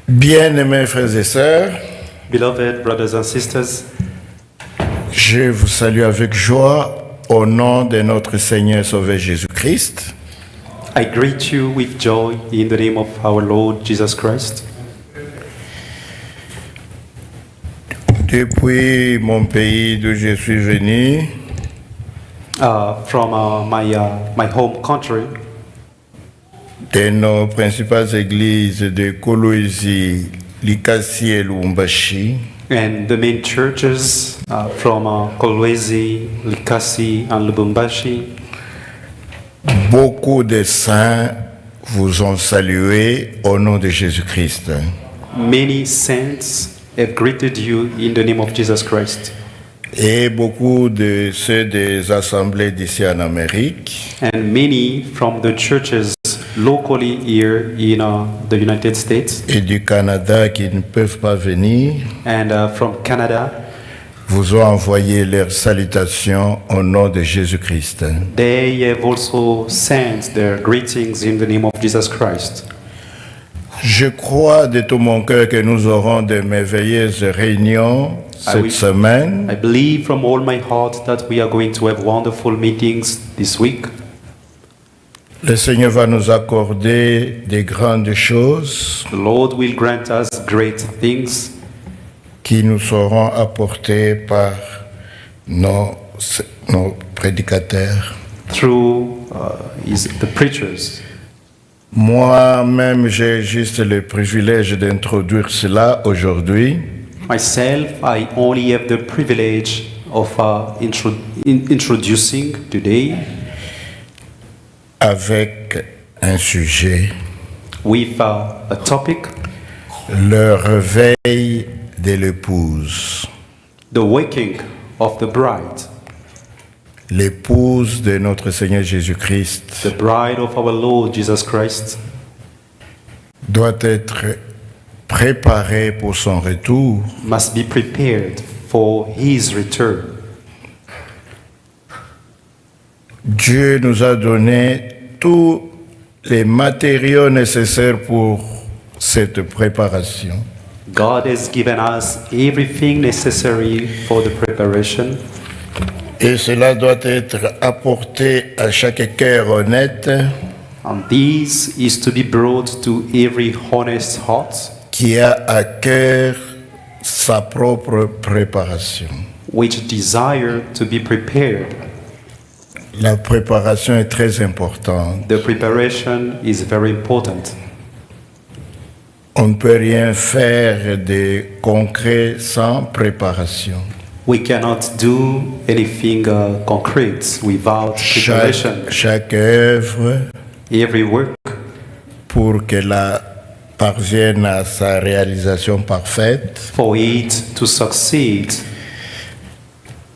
Bien-aimés frères et sœurs, Beloved brothers and sisters, je vous salue avec joie au nom de notre Seigneur et Sauveur Jésus-Christ. I greet you with joy in the name of our Lord Jesus Christ. Depuis mon pays d'où je suis venu, From my home country, de nos principales églises de Kolwezi, Likasi et Lubumbashi, and the main churches from Kolwezi, Likasi, and Lubumbashi, beaucoup de saints vous ont salué au nom de Jésus-Christ. many saints have greeted you in the name of Jesus Christ. Et beaucoup de ceux des assemblées d'ici en Amérique, And many from the churches locally here in the United States et du Canada qui ne peuvent pas venir, and from Canada, vous ont envoyé leurs salutations au nom de Jésus-Christ. they have also sent their greetings in the name of Jesus Christ. Je crois de tout mon cœur que nous aurons de merveilleuses réunions cette semaine. I believe from all my heart that we are going to have wonderful meetings this week. Le Seigneur va nous accorder des grandes choses The Lord will grant us great things qui nous seront apportées par nos prédicateurs. through the preachers. Moi-même, j'ai juste le privilège d'introduire cela aujourd'hui. Myself, I only have the privilege of introducing today Avec un sujet, with a topic, le réveil de l'épouse. the waking of the bride, L'épouse de notre Seigneur Jésus-Christ the bride of our Lord Jesus Christ, doit être préparée pour son retour. must be prepared for his return. Dieu nous a donné tous les matériaux nécessaires pour cette préparation. God has given us everything necessary for the preparation, Et cela doit être apporté à chaque cœur honnête and this is to be brought to every honest heart qui a à cœur sa propre préparation. which desire to be prepared. La préparation est très importante. The preparation is very important. On ne peut rien faire de concret sans préparation. We cannot do anything concrete without preparation. Chaque œuvre, Every work, pour qu'elle parvienne à sa réalisation parfaite, for it to succeed,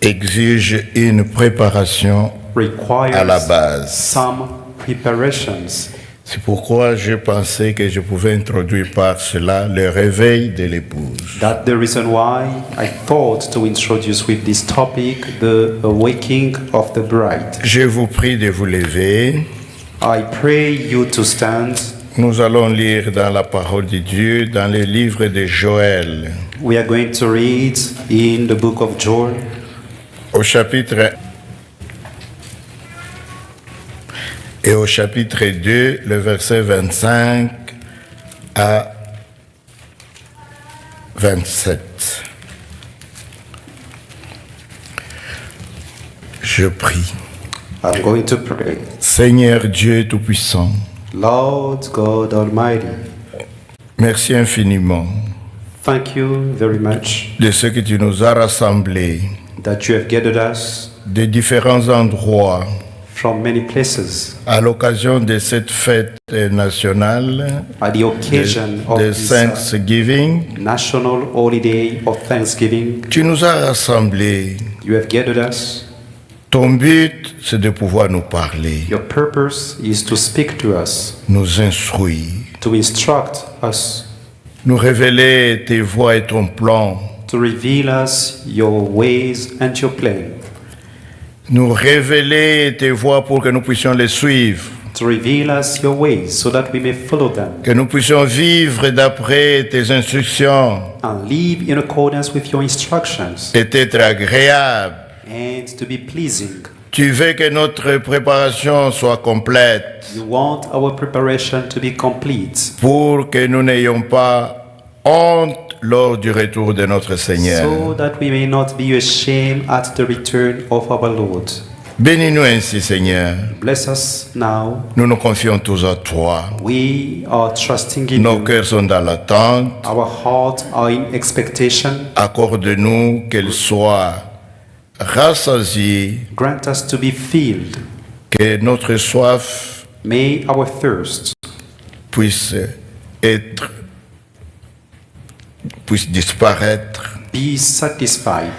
exige une préparation à la requires base. some preparations. C'est pourquoi je pensais que je pouvais introduire par cela le réveil de l'épouse. That's the reason why I thought to introduce with this topic the awakening of the bride. Je vous prie de vous lever. I pray you to stand. Nous allons lire dans la parole de Dieu, dans le livre de Joël, We are going to read in the book of Joel, au chapitre 2, le verset 25 à 27. Je prie. I'm going to pray. Seigneur Dieu Tout-Puissant, Lord God Almighty, merci infiniment thank you very much de ce que tu nous as rassemblés that you have gathered us de différents endroits from many places à l'occasion de cette fête nationale at the occasion of de this Thanksgiving. national holiday of Thanksgiving. Tu nous as rassemblés. You have gathered us. Ton but, c'est de pouvoir nous parler, Your purpose is to speak to us, nous instruire, to instruct us, nous révéler tes voies et ton plan, to reveal us your ways and your plan, nous révéler tes voies pour que nous puissions les suivre. to reveal us your ways so that we may follow them que nous puissions vivre d'après tes instructions and live in accordance with your instructions et être agréable. and to be pleasing. Tu veux que notre préparation soit complète You want our preparation to be complete pour que nous n'ayons pas honte lors du retour de notre Seigneur. so that we may not be ashamed at the return of our Lord. Bénis-nous ainsi, Seigneur. Bless us now. Nous nous confions tous à toi. We are trusting in Nos you. cœurs sont dans l'attente. Our hearts are in expectation. Accorde-nous qu'elle soit rassasiée, Grant us to be filled. que notre soif May our thirst puisse disparaître be satisfied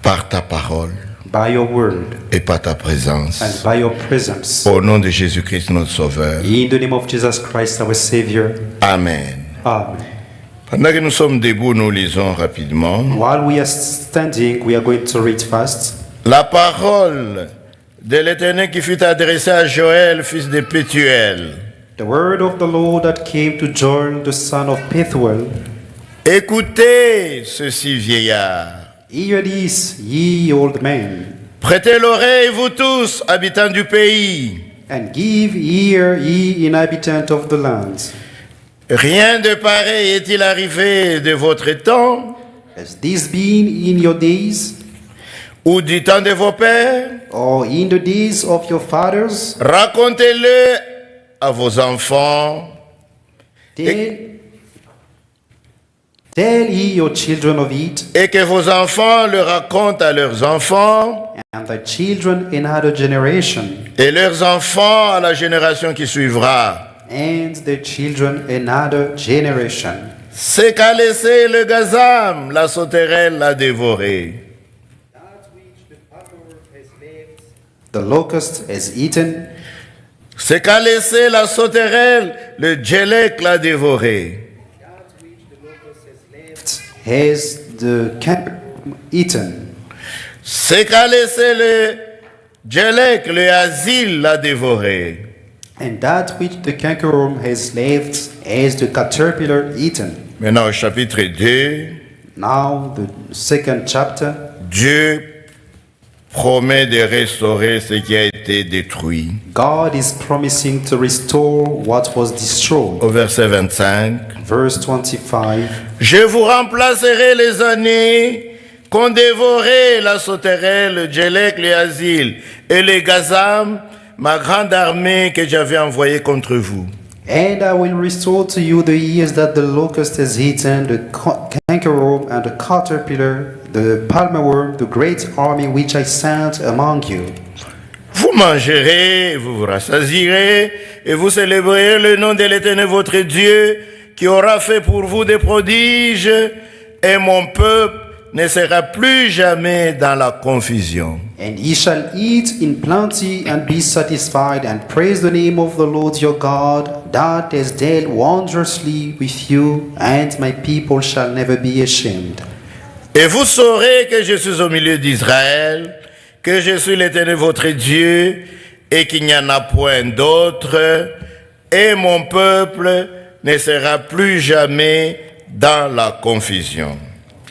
par ta parole by your word et par ta présence. and by your presence. Au nom de Jésus-Christ, notre Sauveur. In the name of Jesus Christ, our Savior. Amen. Amen. Pendant que nous sommes debout, nous lisons rapidement. While we are standing, we are going to read fast. La parole de l'Éternel qui fut adressée à Joël, fils de Pétuel. The word of the Lord that came to Joel, the son of Pethuel. Écoutez ceci, vieillard. Hear this, ye old men, Prêtez l'oreille, vous tous, habitants du pays. and give ear, ye inhabitants of the lands. Rien de pareil est-il arrivé de votre temps Has this been in your days, ou du temps de vos pères? or in the days of your fathers? Racontez-le à vos enfants. Tell ye your children of it, Et que vos enfants le racontent à leurs enfants, and the children in another generation, et leurs enfants à la génération qui suivra. and the children in another generation. C'est qu'a laissé le gazam, la sauterelle l'a dévoré. The locust has eaten, C'est qu'a laissé la sauterelle, le djellek l'a dévoré. has the camp eaten. C'est qu'a laissé le djellek, le asile l'a dévoré. And that which the cankerworm has left has the caterpillar eaten. Maintenant au chapitre 2, Now, the second chapter, Dieu promet de restaurer ce qui a été détruit. God is promising to restore what was destroyed. Au verset 25, Verse 25, je vous remplacerai les années qu'ont dévoré la sauterelle, le djellek, le asile et les gazam, ma grande armée que j'avais envoyée contre vous. and I will restore to you the years that the locust has eaten, the cankerworm and the caterpillar, the palmerworm, the great army which I sent among you. Vous mangerez, vous vous rassasierez et vous célébrerez le nom de l'Éternel votre Dieu qui aura fait pour vous des prodiges et mon peuple ne sera plus jamais dans la confusion. And ye shall eat in plenty and be satisfied, and praise the name of the Lord your God, that has dealt wondrously with you, and my people shall never be ashamed. Et vous saurez que je suis au milieu d'Israël, que je suis l'Éternel votre Dieu, et qu'il n'y en a point d'autre, et mon peuple ne sera plus jamais dans la confusion.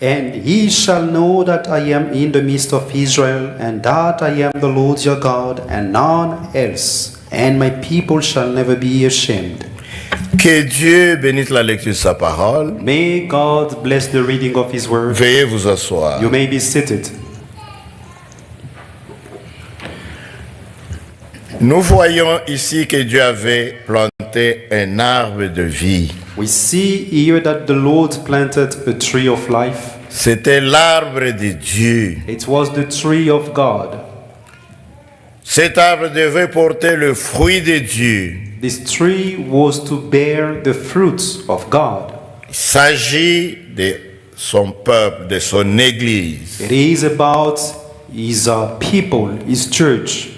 And ye shall know that I am in the midst of Israel, and that I am the Lord your God, and none else, and my people shall never be ashamed. Que Dieu bénisse la lecture de sa parole. May God bless the reading of his word. Veuillez vous asseoir. You may be seated. Nous voyons ici que Dieu avait planté un arbre de vie. We see here that the Lord planted a tree of life. C'était l'arbre de Dieu. It was the tree of God. Cet arbre devait porter le fruit de Dieu. This tree was to bear the fruits of God. Il s'agit de son peuple, de son église. It is about his people, his church.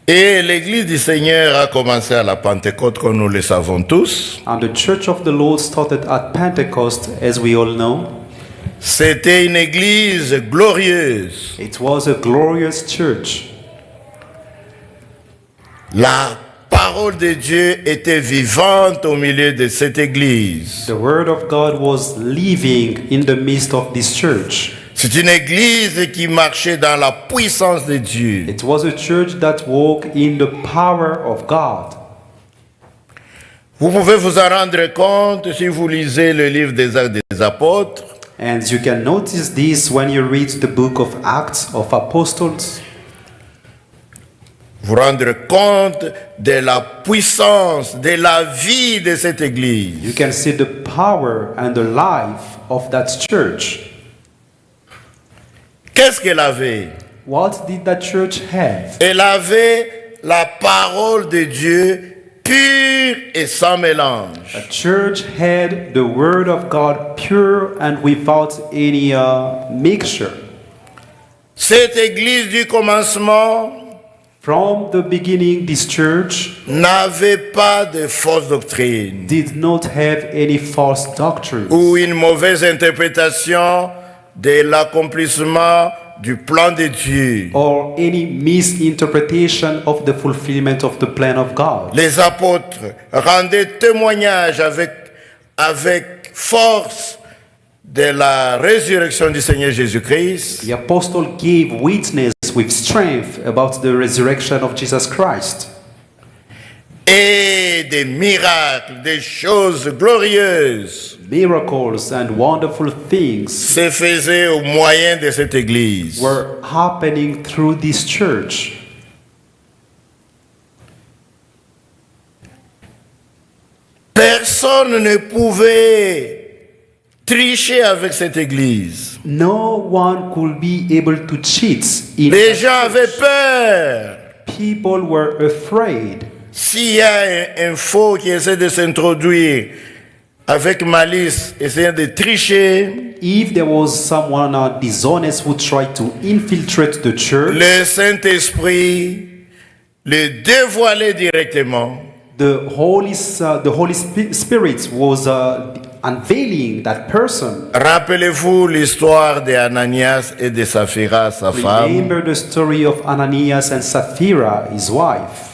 Et l'église du Seigneur a commencé à la Pentecôte, comme nous le savons tous. And the church of the Lord started at Pentecost, as we all know. C'était une église glorieuse. It was a glorious church. La parole de Dieu était vivante au milieu de cette église. The word of God was living in the midst of this church. C'est une église qui marchait dans la puissance de Dieu. It was a church that walked in the power of God. Vous pouvez vous en rendre compte si vous lisez le livre des Actes des Apôtres. And you can notice this when you read the book of Acts of Apostles. Vous rendre compte de la puissance, de la vie de cette église. You can see the power and the life of that church. Qu'est-ce qu'elle avait? What did that church have? Elle avait la parole de Dieu pure et sans mélange. The church had the word of God pure and without any mixture. Cette église du commencement From the beginning, this church n'avait pas de fausse doctrine did not have any false doctrines ou une mauvaise interprétation de l'accomplissement du plan de Dieu. or any misinterpretation of the fulfillment of the plan of God. Les apôtres rendaient témoignage avec force de la résurrection du Seigneur Jésus-Christ. The apostle gave witness with strength about the resurrection of Jesus Christ. Et des miracles, des choses glorieuses Miracles and wonderful things se faisaient au moyen de cette église. were happening through this church. Personne ne pouvait tricher avec cette église. No one could be able to cheat. Les gens avaient peur. People were afraid. S'il y a un faux qui essaie de s'introduire avec malice, essayant de tricher, If there was someone dishonest who tried to infiltrate the church, le Saint-Esprit le dévoilait directement. the Holy Spirit was unveiling that person. Rappelez-vous l'histoire d'Ananias et de Saphira, sa femme. Remember the story of Ananias and Sapphira, his wife.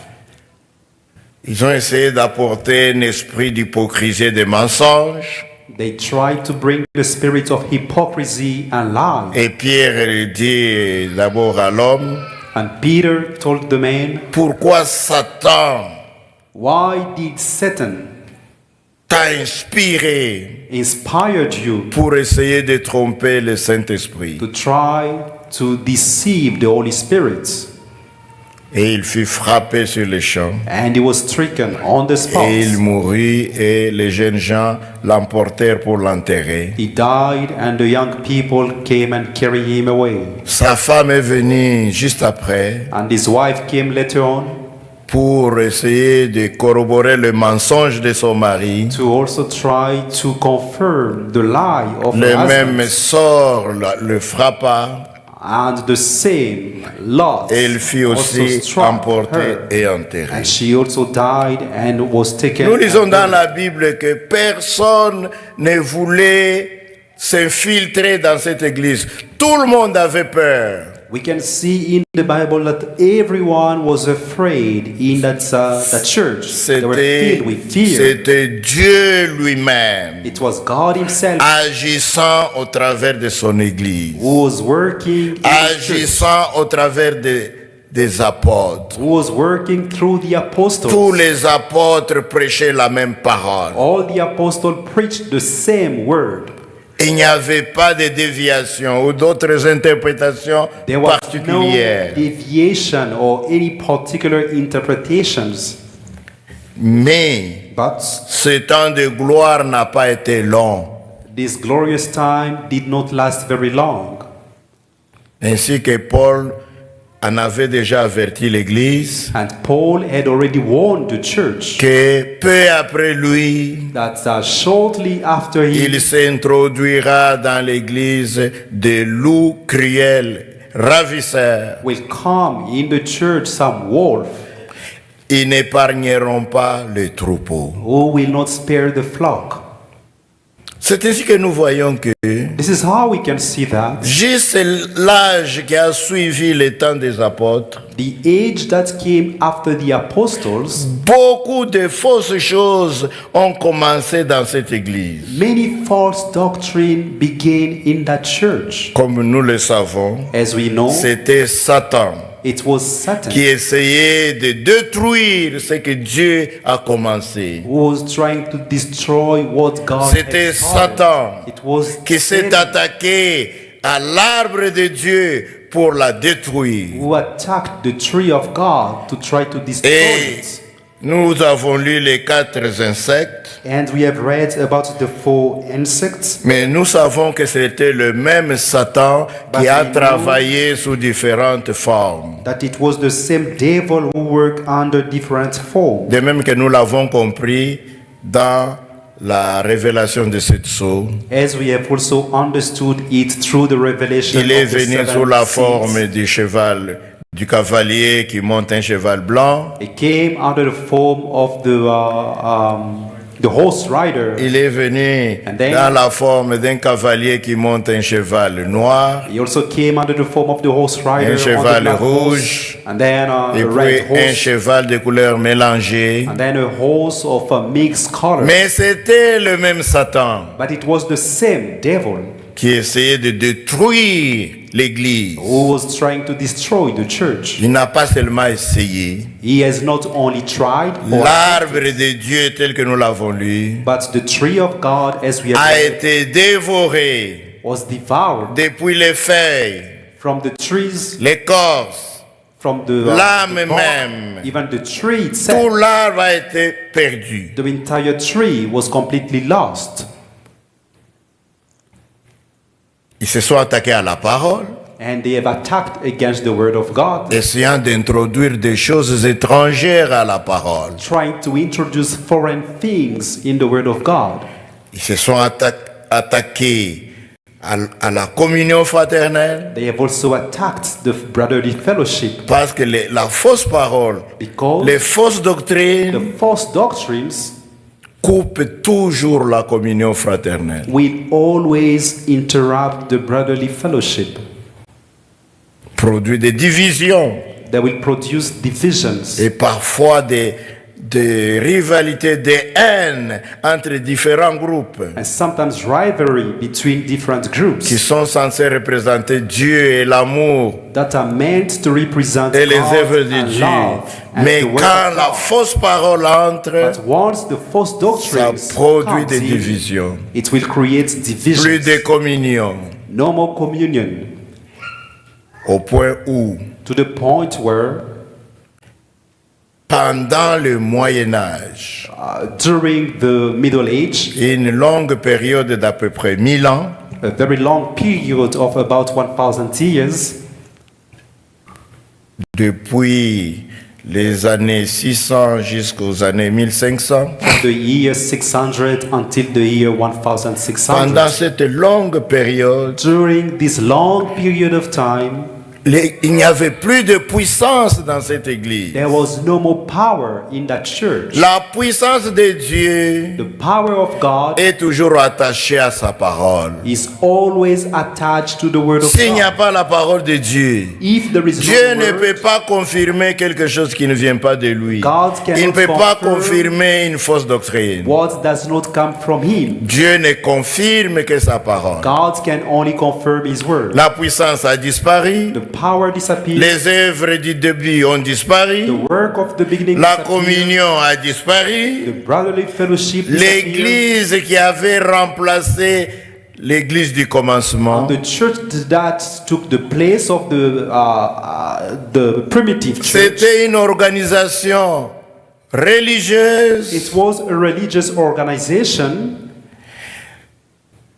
Ils ont essayé d'apporter un esprit d'hypocrisie et de mensonge. They tried to bring the spirit of hypocrisy and lie. Et Pierre dit d'abord à l'homme, And Peter told the man, pourquoi Satan why did Satan t'a inspiré inspired you pour essayer de tromper le Saint-Esprit? to try to deceive the Holy Spirit? Et il fut frappé sur le champ. And he was stricken on the spot. Et il mourut et les jeunes gens l'emportèrent pour l'enterrer. He died and the young people came and carried him away. Sa femme est venue juste après And his wife came later on pour essayer de corroborer le mensonge de son mari. to also try to confirm the lie of her Le husband. même sort le frappa And the same lot et il fut also aussi struck emporté her. et enterré. And she also died and was taken. Nous lisons dans la Bible que personne ne voulait s'infiltrer dans cette église. Tout le monde avait peur. We can see in the Bible that everyone was afraid in that church. They were filled with fear. C'était Dieu lui-même It was God Himself agissant au travers de son église, who was working in the church, agissant au travers des apôtres. who was working through the apostles. Tous les apôtres prêchaient la même parole. All the apostles preached the same word. Il n'y avait pas de déviation ou d'autres interprétations There was no particulières. deviation or any particular interpretations. Mais But ce temps de gloire n'a pas été long. this glorious time did not last very long. Ainsi que Paul en avait déjà averti l'Église And Paul had already warned the church que peu après lui, that shortly after him, il s'introduira dans l'Église des loups cruels, ravisseurs. will come in the church some wolf Ils n'épargneront pas le troupeau. who will not spare the flock. C'est ainsi que nous voyons que This is how we can see that. Juste l'âge qui a suivi le temps des apôtres, The age that came after the apostles, beaucoup de fausses choses ont commencé dans cette église. many false doctrine began in that church. Comme nous le savons, As we know, c'était Satan it was Satan qui essayait de détruire ce que Dieu a commencé. who was trying to destroy what God C'était had started. Satan It was qui s'est Satan attaqué à l'arbre de Dieu pour la détruire. who attacked the tree of God to try to destroy Et it. nous avons lu les 4 insectes, And we have read about the 4 insects, mais nous savons que c'était le même Satan qui a travaillé sous différentes formes. that it was the same devil who worked under different forms. De même que nous l'avons compris dans la révélation de cette sceau, As we have also understood it through the revelation il est of the venu seven sous la seals. forme du cheval, du cavalier qui monte un cheval blanc. It came under the form of the horse rider. Il est venu And then- dans la forme d'un cavalier qui monte un cheval noir. He also came under the form of the horse rider, Un on the cheval black rouge. horse, and then Et a puis red un horse, cheval de couleur mélangée. and then a horse of a mixed color. Mais c'était le même Satan But it was the same devil qui essayait de détruire l'église. who was trying to destroy the church. Il n'a pas seulement essayé. He has not only tried, L'arbre de Dieu tel que nous l'avons lu but the tree of God, as we have a read, été dévoré was devoured depuis les feuilles, from the trees, l'écorce. from the L'âme the bark, même. even the tree Tout itself. l'arbre a été perdu. The entire tree was completely lost. Ils se sont attaqués à la parole, And they have attacked against the word of God, essayant d'introduire des choses étrangères à la parole. trying to introduce foreign things in the word of God. Ils se sont attaqués à la communion fraternelle, They have also attacked the brotherly fellowship parce que la fausse parole, because les fausses doctrines the false doctrines coupent toujours la communion fraternelle. will always interrupt the brotherly fellowship. Produit des divisions They will produce divisions et parfois des rivalités, des haines entre différents groupes and sometimes rivalry between different qui groups sont censés représenter Dieu et l'amour that are meant to represent et les God œuvres de and Dieu. love and Mais the word quand of la God. fausse parole entre, But once the false ça doctrines produit comes des in, divisions. it will create Plus divisions. de communion, No more communion, au point où, to the point where pendant le Moyen Âge, during the Middle Age, une longue période d'à peu près 1000 ans, a very long period of about 1,000 years, depuis les années 600 jusqu'aux années 1500, from the year 600 until the year pendant 1600, cette longue période, during this long period of time, il n'y avait plus de puissance dans cette église. there was no more power in that church. La puissance de Dieu The power of God est toujours attachée à sa parole. is always attached to the word of S'il n'y a God. pas la parole de Dieu, If there is Dieu no ne word, peut pas confirmer quelque chose qui ne vient pas de lui. God cannot Il ne peut pas confirm confirmer une fausse doctrine. what does not come from him. Dieu ne confirme que sa parole. God can only confirm his word. La puissance a disparu. The power disappears. Les œuvres du début ont disparu. The work of the beginning La disappears. communion a disparu. The brotherly fellowship disappears. L'église qui avait remplacé l'église du commencement The church that took the place of the primitive church. c'était une organisation religieuse It was a religious organization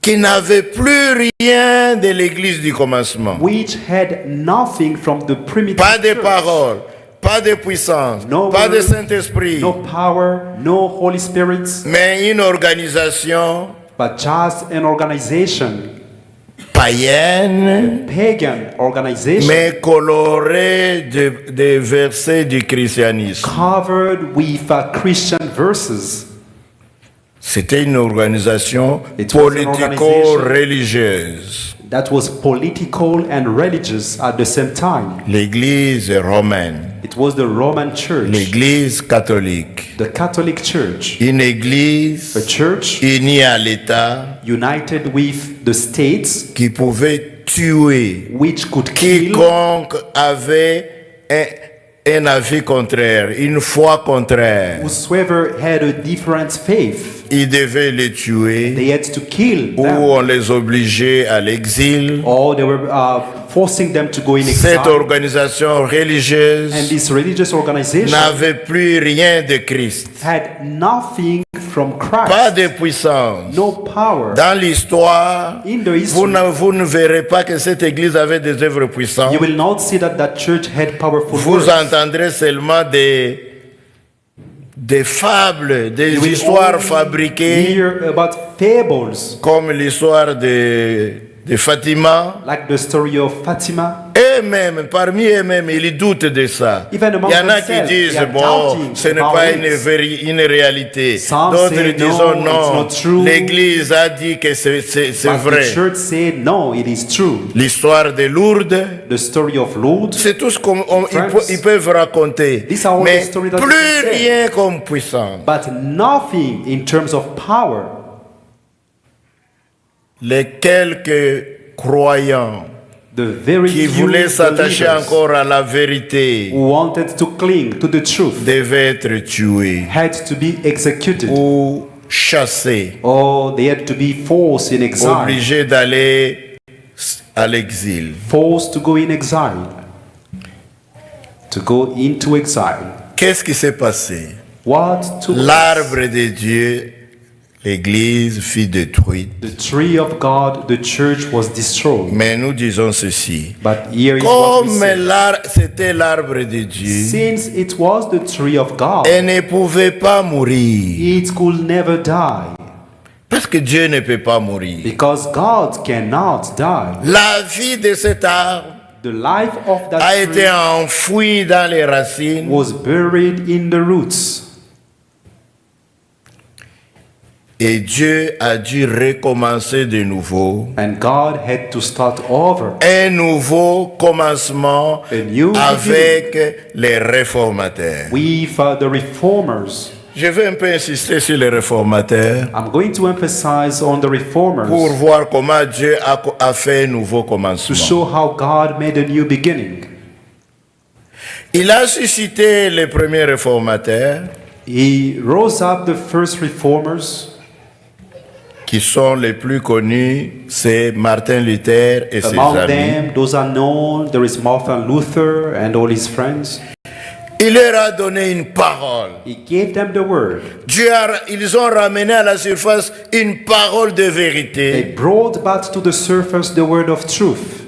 qui n'avait plus rien de l'église du commencement. which had nothing from the primitive Pas de church. parole, pas de puissance, No pas de word, Saint-Esprit, No power, no Holy Spirit, mais une organisation but just an organization, païenne, pagan organization, mais colorée de versets du christianisme. covered with Christian verses. C'était une organisation It was an politico-religieuse. that was political and religious at the same time. L'Église romaine, It was the Roman Church, l'Église catholique, the Catholic Church, une a Église church unie à l'État united with the states, qui pouvait tuer which could kill quiconque avait un avis contraire, une foi contraire. whosoever had a different faith. Ils devaient les tuer They had to kill ou them, on les obligeait à l'exil. or they were forcing them to go in Cette exile. organisation And religieuse this religious organization n'avait plus rien de Christ, had nothing from pas Christ, de puissance. no power. Dans l'histoire, In the vous history, vous ne verrez pas que cette église avait des œuvres puissantes. you will not see that that church had powerful Vous words. entendrez seulement des fables, des You will histoires only fabriquées, hear about fables, comme l'histoire de Fatima. like the story of Fatima. Eux-mêmes, parmi eux-mêmes, ils doutent de ça. Il y Even among en a qui themselves, disent, they are bon, doubting ce n'est about pas it. une réalité. Some D'autres say, disent, no, non, it's not true. l'Église a dit que c'est But vrai. the church said, no, it is true. L'histoire de Lourdes, The story of Lourdes, c'est tout ce Friends, qu'ils peuvent raconter. these are all Mais the stories that plus they can say. rien comme puissance. but nothing in terms of power. Les quelques croyants The very qui few voulaient s'attacher believers encore à la vérité who wanted to cling to the truth devaient être tués had to be executed, ou chassés, or they had to be forced in exile, obligés d'aller à l'exil. forced to go in exile, to go into exile. Qu'est-ce qui s'est passé? What took place? L'arbre de Dieu, l'Église fut détruite. The tree of God, the church was destroyed. Mais nous disons ceci. But here is what we Comme say. c'était l'arbre de Dieu, Since it was the tree of God, elle ne pouvait pas mourir. it could never die, Parce que Dieu ne peut pas mourir. because God cannot die. La vie de cet arbre The life of that a tree été enfouie dans les racines. was buried in the roots. Et Dieu a dû recommencer de nouveau. And God had to start over. Un nouveau commencement A new avec les réformateurs. With the reformers. Je vais un peu insister sur les réformateurs I'm going to emphasize on the reformers pour voir comment Dieu a fait un nouveau to commencement. show how God made a new beginning. Il a suscité les premiers réformateurs He rose up the first reformers. qui sont les plus connus, c'est Martin Luther et ses Among amis. them, those are known. There is Martin Luther and all his friends. Il leur a donné une parole. He gave them the word. Ils ont ramené à la surface une parole de They vérité. brought back to the surface the word of truth.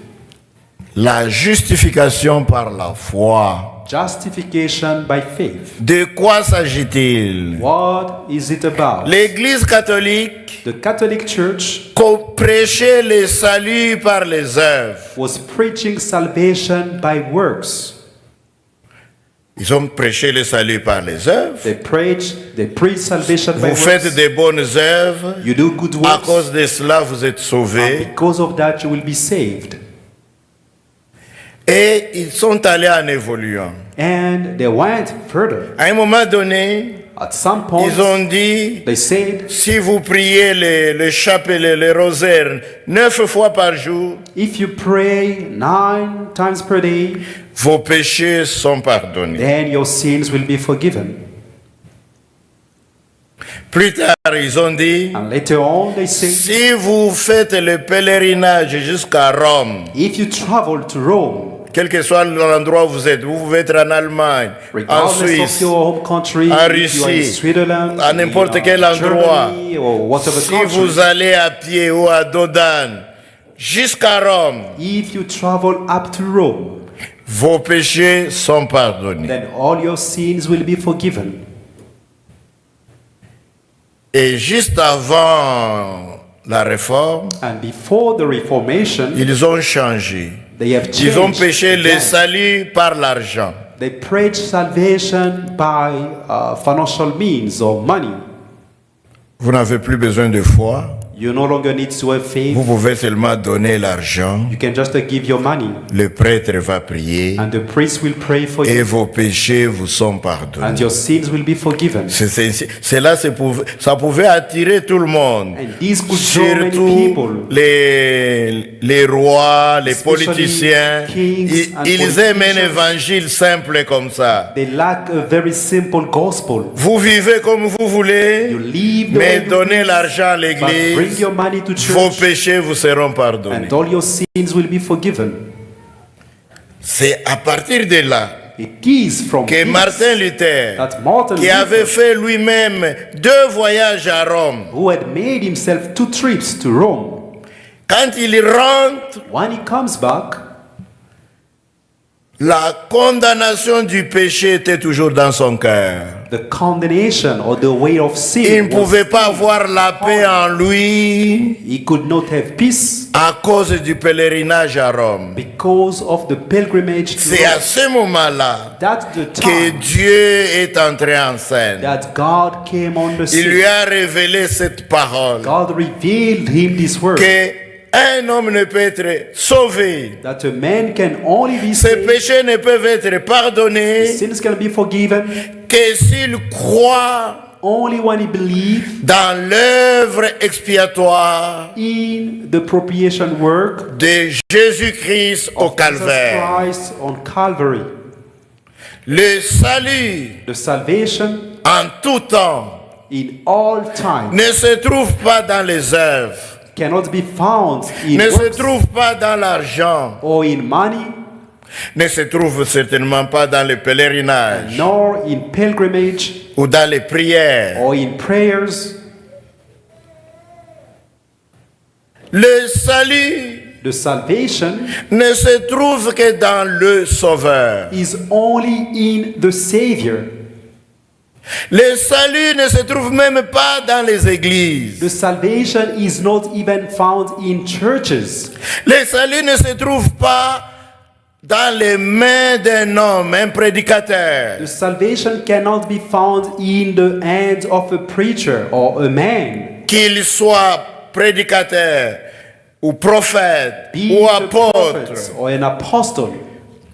La justification par la foi. Justification by faith. De quoi s'agit-il? What is it about? L'Église catholique The Catholic Church prêchait le salut par les œuvres. was preaching salvation by works. Ils ont prêché le salut par les œuvres. They preach salvation by Vous faites works. des bonnes œuvres. You do good À works. cause de cela, vous êtes And sauvés. because of that, you will be saved. Et ils sont allés en évoluant. And they went further. À un moment donné, At some point, ils ont dit, they said, si vous priez le chapelet, le rosaire 9 fois par jour, if you pray 9 times per day, vos péchés sont pardonnés. then your sins will be forgiven. Plus tard, ils ont dit, And later on, they say, si vous faites le pèlerinage jusqu'à Rome, if you travel to Rome, quel que soit l'endroit où vous êtes, vous pouvez être en Allemagne, en regardless of Suisse, your home country, en if you are in Russie, Switzerland, à n'importe in, quel endroit, Germany, or whatever si country, vous allez à pied ou à dos d'âne jusqu'à Rome, if you travel up to Rome, vos péchés sont pardonnés. then all your sins will be forgiven. Et juste avant la réforme, And before the Reformation, ils ont changé. they have Ils ont changed péché le again. salut par l'argent. They preach salvation by financial means or money. Vous n'avez plus besoin de foi. You no longer need to have faith. Vous pouvez seulement donner l'argent. You can just give your money, Le prêtre va prier and the priest will pray for et you, vos péchés vous sont and pardonnés. your sins will be forgiven. Ça pouvait attirer tout le monde. And this could draw many Surtout people. les rois, les Especially politiciens. kings and Ils aiment un politicians. évangile simple comme ça. They lack a very simple gospel. Vous vivez comme vous voulez, You live the way mais you donnez please, l'argent à but bring l'église. your money to Vos church, péchés vous seront pardonnés. and all your sins will be forgiven. C'est à partir de là It is from que this Martin Luther, that Martin qui avait Luther, fait lui-même 2 voyages à Rome, who had made himself 2 trips to Rome, quand il rentre, when he comes back, la condamnation du péché était toujours dans son cœur. the condemnation or the way of Il sin ne was, pouvait pas avoir la paix en lui he could not have peace à cause du pèlerinage à Rome. because of the pilgrimage to C'est à Rome. ce moment-là That's the que time Dieu est entré en scène. that God came on the Il lui scene. a révélé cette parole God revealed him this word, que un homme ne peut être sauvé. that a man can only be Ses saved, péchés ne peuvent être pardonnés sins can be forgiven que s'il croit only when he believes dans l'œuvre expiatoire in the propitiation work de Jésus-Christ au of Jesus calvaire. Christ on Calvary. Le salut The salvation en tout temps in all time ne se trouve pas dans les œuvres, cannot be found in ne se works trouve pas dans l'argent, or in money, ne se trouve certainement pas dans le pèlerinage nor in pilgrimage ou dans les prières. or in prayers. Le salut The salvation ne se trouve que dans le Sauveur. is only in the Savior. Le salut ne se trouve même pas dans les églises. The salvation is not even found in churches. Le salut ne se trouve pas dans les mains d'un homme, un prédicateur. The salvation cannot be found in the hands of a preacher or a man, Qu'il soit prédicateur ou prophète be ou it a prophet apôtre. or an apostle.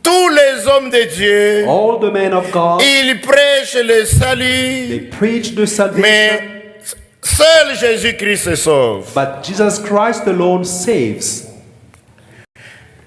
Tous les hommes de Dieu, All the men of God, ils prêchent le they salut, preach the salvation, mais seul Jésus-Christ se sauve. but Jesus Christ alone saves.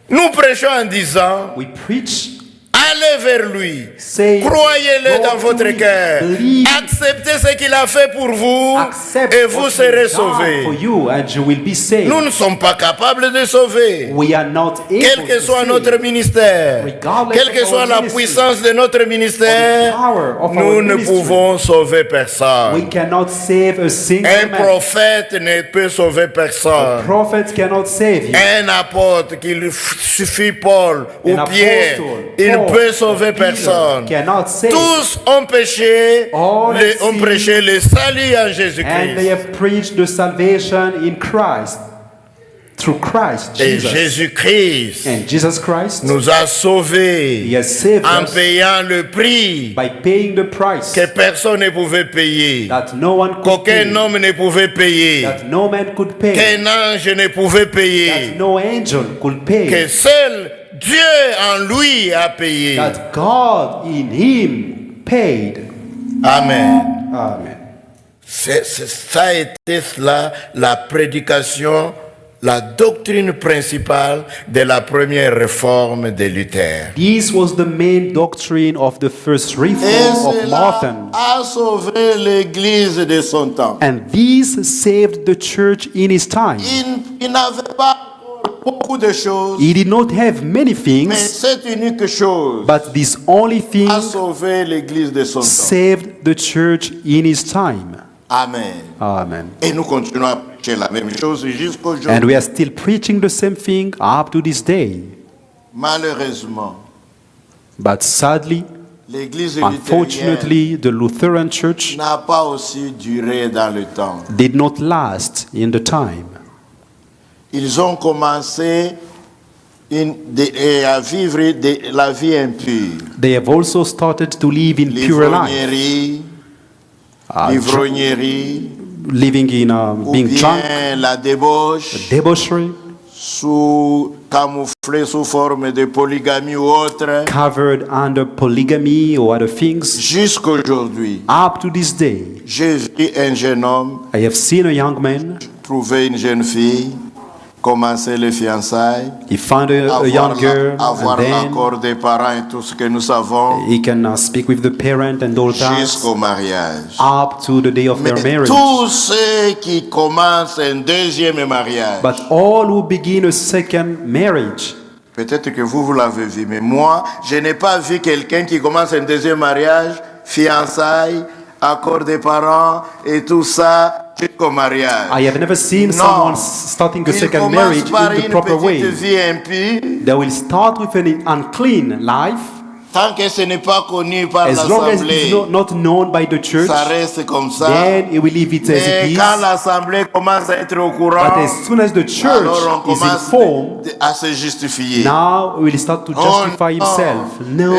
Nous prêchons en disant, We preach, allez vers lui, say, croyez-le go dans to votre him, cœur, believe, acceptez ce qu'il a fait pour vous accept et what vous he serez has done for sauvés. you, and you will be saved. Nous ne sommes pas capables de sauver. We are not able Quel que to soit save. notre ministère, Regardless quelle que of soit our la ministry, puissance de notre ministère, or the power of our nous ne ministry, pouvons sauver We personne. cannot save a single Un man. prophète ne peut sauver A personne. prophet cannot save you. Un apôtre, qu'il suffit Paul ou An Pierre, apostle, il ne Paul, peut sauver Peter personne. cannot save. Tous ont péché, All have ont sinned, prêché le salut en And they Jésus-Christ. have preached the salvation in Christ, through Christ Et Jesus. Jésus-Christ And Jesus Christ, nous a sauvés He has saved en us payant le prix by paying the price que personne ne pouvait payer, that no one could qu'aucun pay, homme ne pouvait payer, that no man could pay, qu'un ange ne pouvait that payer, no angel could pay, que seul Dieu en lui a payé. that God in Him paid. Amen. Amen. Ça a été cela, la prédication, la doctrine principale de la première réforme de Luther. This was the main doctrine of the first reform of Martin. a sauvé l'Église de son temps. And this saved the church in his time. Il n'avait pas beaucoup de choses, He did not have many mais things, cette unique chose but this only thing a sauvé l'Église de son temps. saved the church in his time. Amen. Amen. Et nous continuons à prêcher la même chose jusqu'au jour. And we are still preaching the same thing up to this day. Malheureusement, But sadly, l'Église luthérienne unfortunately, the Lutheran Church n'a pas aussi duré dans le temps. did not last in the time. Ils ont commencé à vivre la vie impure. They have also started to live in pure life. L'ivrognerie, Uh, l'ivrognerie, living in ou being drunk, bien la débauche, debauchery, camouflé sous forme de polygamie ou autre, covered under polygamy or other things. jusqu'aujourd'hui. Up to this day, J'ai vu un jeune homme I have seen a young man. trouver une jeune fille, commencer les fiançailles, He found a young girl, avoir and then l'accord des parents et tout ce que nous savons, he can speak with the parent and all that jusqu'au mariage. up to the day of their Mais marriage. tous ceux qui commencent un deuxième mariage, But all who begin a second marriage, peut-être que vous l'avez vu, mais moi, je n'ai pas vu quelqu'un qui commence un deuxième mariage, fiançailles, accord des parents et tout ça, jusqu'au mariage. I have never seen Non. someone starting a Il second commence marriage par in the une proper petite way. vie impie, They will start with an unclean life. tant que ce n'est pas connu par As long as it l'assemblée, is not known by the church, ça reste comme ça. then he will leave it as Mais it quand is. l'assemblée commence à être au courant, But as soon as the church alors on is commence informed, à se justifier. now he will start to justify himself. No,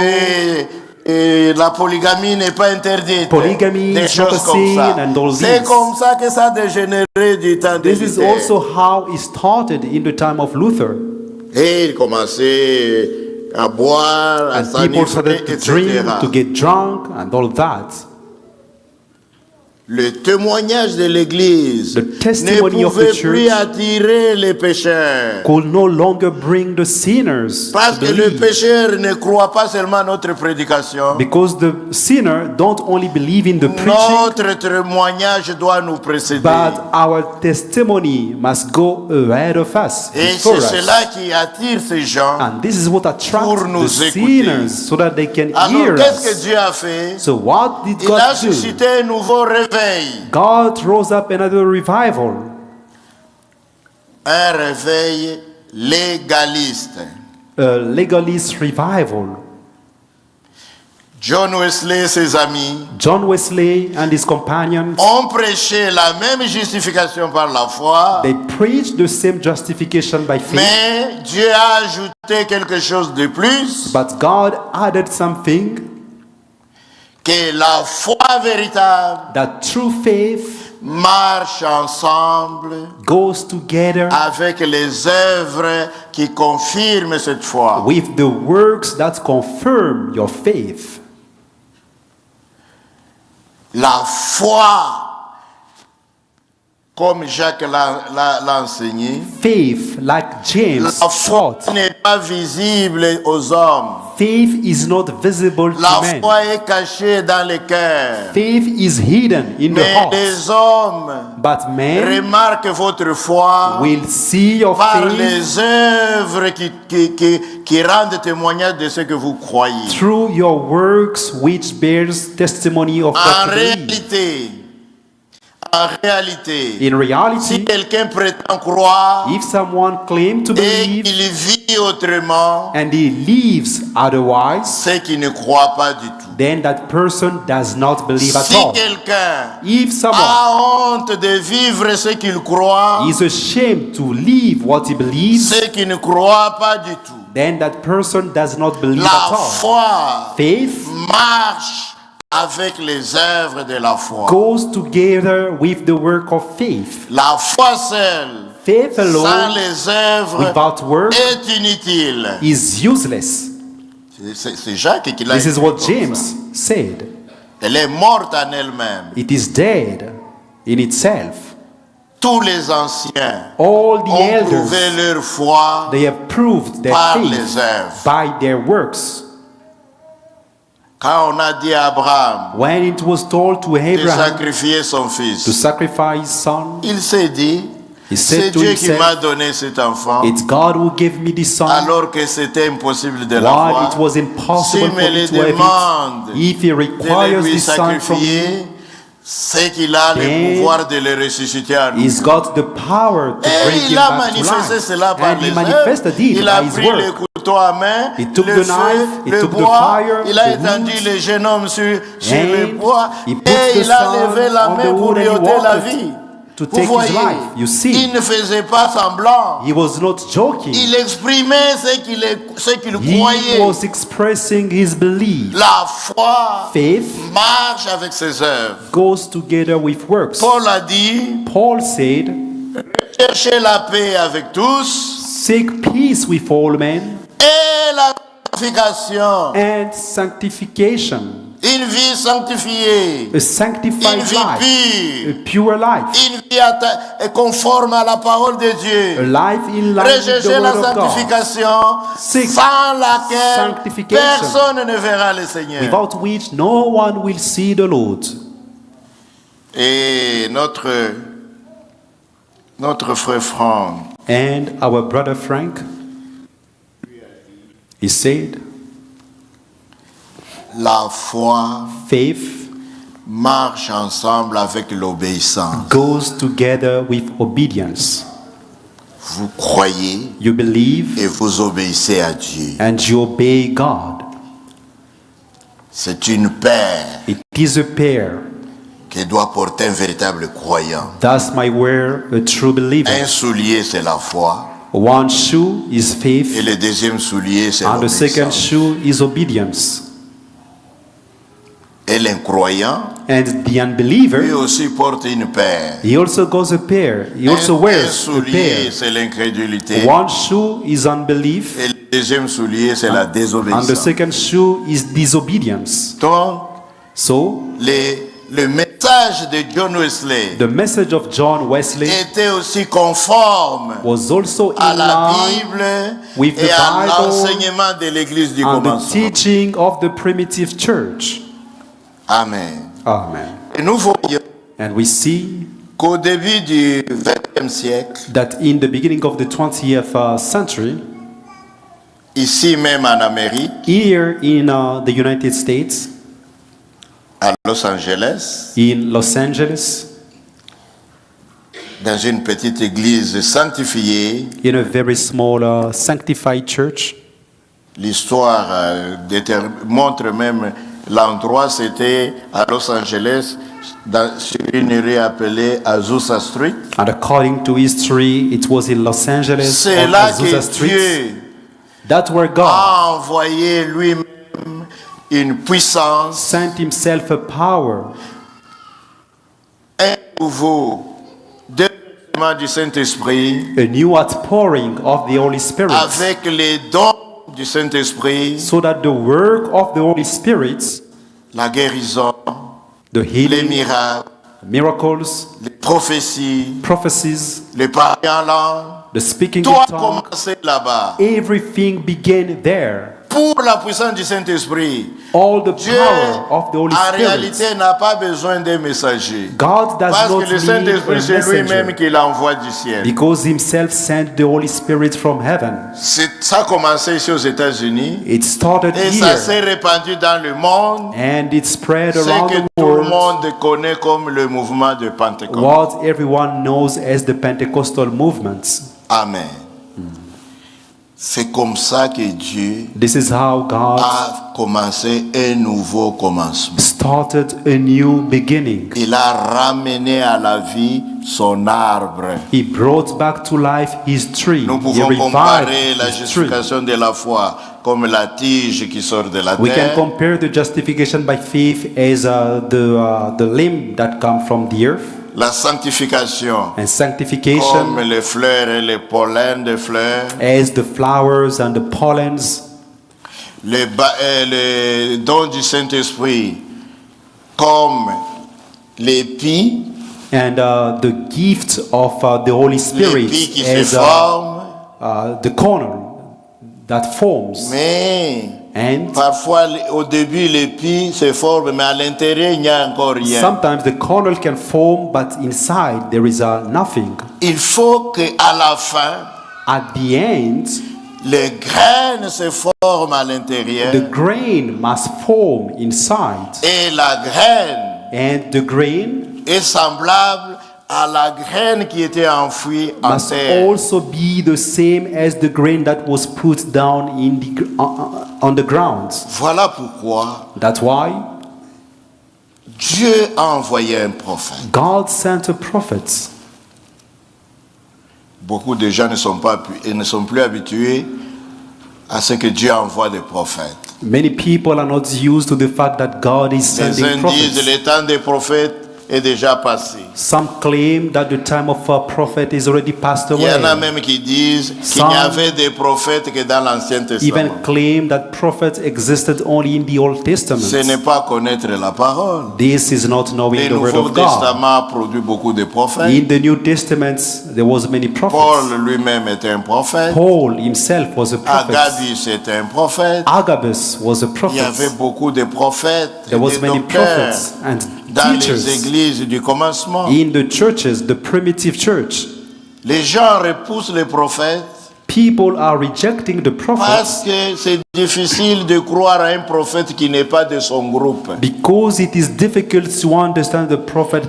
Et la polygamie n'est pas interdite. Polygamy Des is not choses a comme sin ça. and all C'est this. comme ça que ça a dégénéré du temps de this is Luther. also how it started in the time of Luther. Et il commençait à boire, à And people s'enivrer, started to etc. drink, to get drunk, and all that. Le témoignage de l'Église The ne testimony of the pouvait church plus attirer les pécheurs. Could no longer bring the sinners Parce to que le believe. pécheur ne croit pas seulement à notre prédication. Because the sinner don't only believe in the preaching, Notre témoignage doit nous précéder. but our testimony must go ahead of us, Et before c'est us. cela qui attire ces gens. And this is what Pour attracts nous the écouter. sinners so that they can Alors, hear qu'est-ce que us. Dieu a fait? So what did Il a God do? suscité un nouveau réveil. God rose up another revival, Un réveil légaliste. a legalist revival. John Wesley et ses amis John Wesley and his companions, ont prêché la même justification par la foi, they preached the same justification by faith, mais Dieu a ajouté quelque chose de plus, but God added something, que la foi véritable that true faith marche ensemble goes together avec les œuvres qui confirment cette foi. with the works that confirm your faith. La foi, comme Jacques l'a enseigné, Faith, like James la foi taught, n'est pas visible aux hommes. faith is not visible to La men. foi est cachée dans les cœurs. Faith is hidden in the Mais heart. les hommes But men remarquent votre foi will see your par faith les œuvres qui rendent témoignage de ce que vous croyez. through your works, which bears testimony of En what you believe. réalité, In si reality, quelqu'un prétend croire if someone claims to et believe qu'il vit autrement, and he lives otherwise, c'est qu'il ne croit pas du tout. then that person does not believe at Si all. quelqu'un If someone a honte de vivre ce qu'il croit, is ashamed to live what he believes, c'est qu'il ne croit pas du tout. then that person does not believe La at all. foi Faith marche avec les œuvres de la foi. goes together with the work of faith. La foi seule, Faith sans alone, les œuvres, without work, est inutile. is useless. C'est Jacques qui l'a This is écrit what comme ça. James said. Elle est morte en elle-même. It is dead in itself. Tous les anciens All the ont prouvé elders, leur foi they have proved their par faith les œuvres. by their works. Quand on a dit à Abraham When it was told to de Abraham sacrifier son to fils, sacrifice his son, il s'est dit, he c'est said to Dieu qui himself, m'a donné cet enfant, it's God who gave me this son, alors que c'était impossible de while it l'avoir. was impossible S'il for me me le to have demande it. If he de requires lui this son from me, sacrifier, c'est qu'il a le then pouvoir de le ressusciter à he's nouveau. got the power to Et bring il him a back to manifesté life. cela par And he les manifested œuvres. it Il a by his pris le work. couteau à main, He took le the feu, knife, he le took the bois, fire, il a the étendu wood, le jeune homme sur le and bois he put et the il a son levé la on main the pour wood lui and he ôter la walked vie. to Vous take his voyez, life. You see, il ne faisait pas semblant. he was not joking. Il exprimait ce qu'il He croyait. was expressing his belief. La foi Faith marche avec ses œuvres. goes together with works. Paul a dit, Paul said, cherchez la paix avec tous seek peace with all men et la sanctification. and sanctification. Une vie sanctifiée, A sanctified une vie life, a pure, pure life, une vie conforme à la parole de a Dieu. life in line with the Recherchez la word of God, sanctification Seek sans laquelle sanctification. personne ne verra le Seigneur. without which no one will see the Lord. Et notre frère Franck, And our brother Frank, he said, la foi faith marche ensemble avec l'obéissance. goes together with obedience. Vous croyez You believe et vous obéissez à Dieu. and you obey God. C'est une paire It is a pair. qui doit porter un véritable croyant. Thus my wear a true believer. Un soulier, c'est la foi. One shoe is Et faith, le deuxième soulier, c'est and the second l'obéissance. shoe is obedience. Et l'incroyant, And the lui unbeliever, aussi porte une paire. he also goes a pair. He also Un wears a soulier, pair. c'est l'incrédulité. One shoe is unbelief, Et le deuxième soulier, c'est la and the désobéissance. second shoe is disobedience. Donc, So, le message de John Wesley the message of John Wesley était aussi conforme was also à in la line Bible with et the à Bible l'enseignement de l'Église du and the commencement. teaching of the primitive church. Amen. Amen. Et nous voyons And we see qu'au début du XXe siècle, that in the beginning of the 20th century, ici même en Amérique, here in the United States, à Los Angeles, in Los Angeles, dans une petite église sanctifiée, in a very small sanctified church, l'histoire montre même l'endroit, c'était à Los Angeles, sur une rue appelée Azusa Street. and according to history, it was in Los Angeles C'est on là Azusa que Street. Dieu That's where God a envoyé lui-même une puissance, sent himself a power, un nouveau déversement du Saint-Esprit, a new outpouring of the Holy Spirit, avec les dons du Saint-Esprit, so that the work of the Holy Spirit, la guérison, the les healing, miracles, miracles, les prophéties, prophecies, les parler en langue, the speaking tout in a tongues, commencé là-bas. everything began there. Pour la puissance du Saint-Esprit, All the Dieu, power of the Holy en Spirit. réalité, n'a pas besoin d'un messager. God does Parce not que le need Saint-Esprit, a c'est lui-même messenger, qui l'envoie du ciel. because himself sent the Holy Spirit from heaven. Ça a commencé ici aux États-Unis It started et ça here s'est répandu dans le monde. and it spread C'est around que the tout le world, monde connaît comme le mouvement de Pentecôte. what everyone knows as the Pentecostal movement. Amen. C'est comme ça que Dieu This is how God a commencé un nouveau commencement. started a new beginning. Il a ramené à la vie son arbre. He brought back to life his tree. Nous He pouvons revived comparer la his tree. justification de la foi comme la tige qui sort de la We can terre. compare the justification by faith as the limb that come from the earth, La sanctification and comme sanctification les fleurs et les pollens des fleurs. as the flowers and the pollens, Le don du Saint-Esprit comme l'épi, and the gift of the Holy Spirit l'épi qui se as forme, the kernel that forms. mais And parfois au début l'épi se forme, mais à l'intérieur il n'y a encore rien. sometimes the kernel can form, but inside there is nothing. Il faut qu'à la fin, At the end, les graines se forment à l'intérieur the grain must form inside, et la graine and the grain est semblable à la graine qui était enfouie en must terre. also be the same as the grain that was put down in on the ground. Voilà pourquoi That's why Dieu a envoyé un prophète. God sent a prophet. Beaucoup de gens ne sont plus habitués à ce que Dieu envoie des prophètes. Many people are not used to the fact that God is Les sending uns disent prophets. le temps des prophètes est déjà passé. Some claim that the time of a prophet is already passed Il y en a away. même qui disent qu'il Some n'y avait des prophètes que dans l'Ancien Even Testament. claim that prophets existed only in the Old Ce Testament. n'est pas connaître la parole. This is not knowing Le the word Nouveau of God. Testament produit beaucoup de prophètes. In the New Testament, there was many prophets. Paul lui-même était un prophète. Paul himself was a prophet. Agabus était un prophète. Agabus was a Il y avait prophet. beaucoup de prophètes et There was de many docteurs prophets and dans les teachers églises du commencement. in the churches, the primitive church. Les gens repoussent les prophètes People are rejecting the prophets parce que c'est difficile de croire à un prophète qui n'est pas de son groupe. because it is difficult to understand the prophet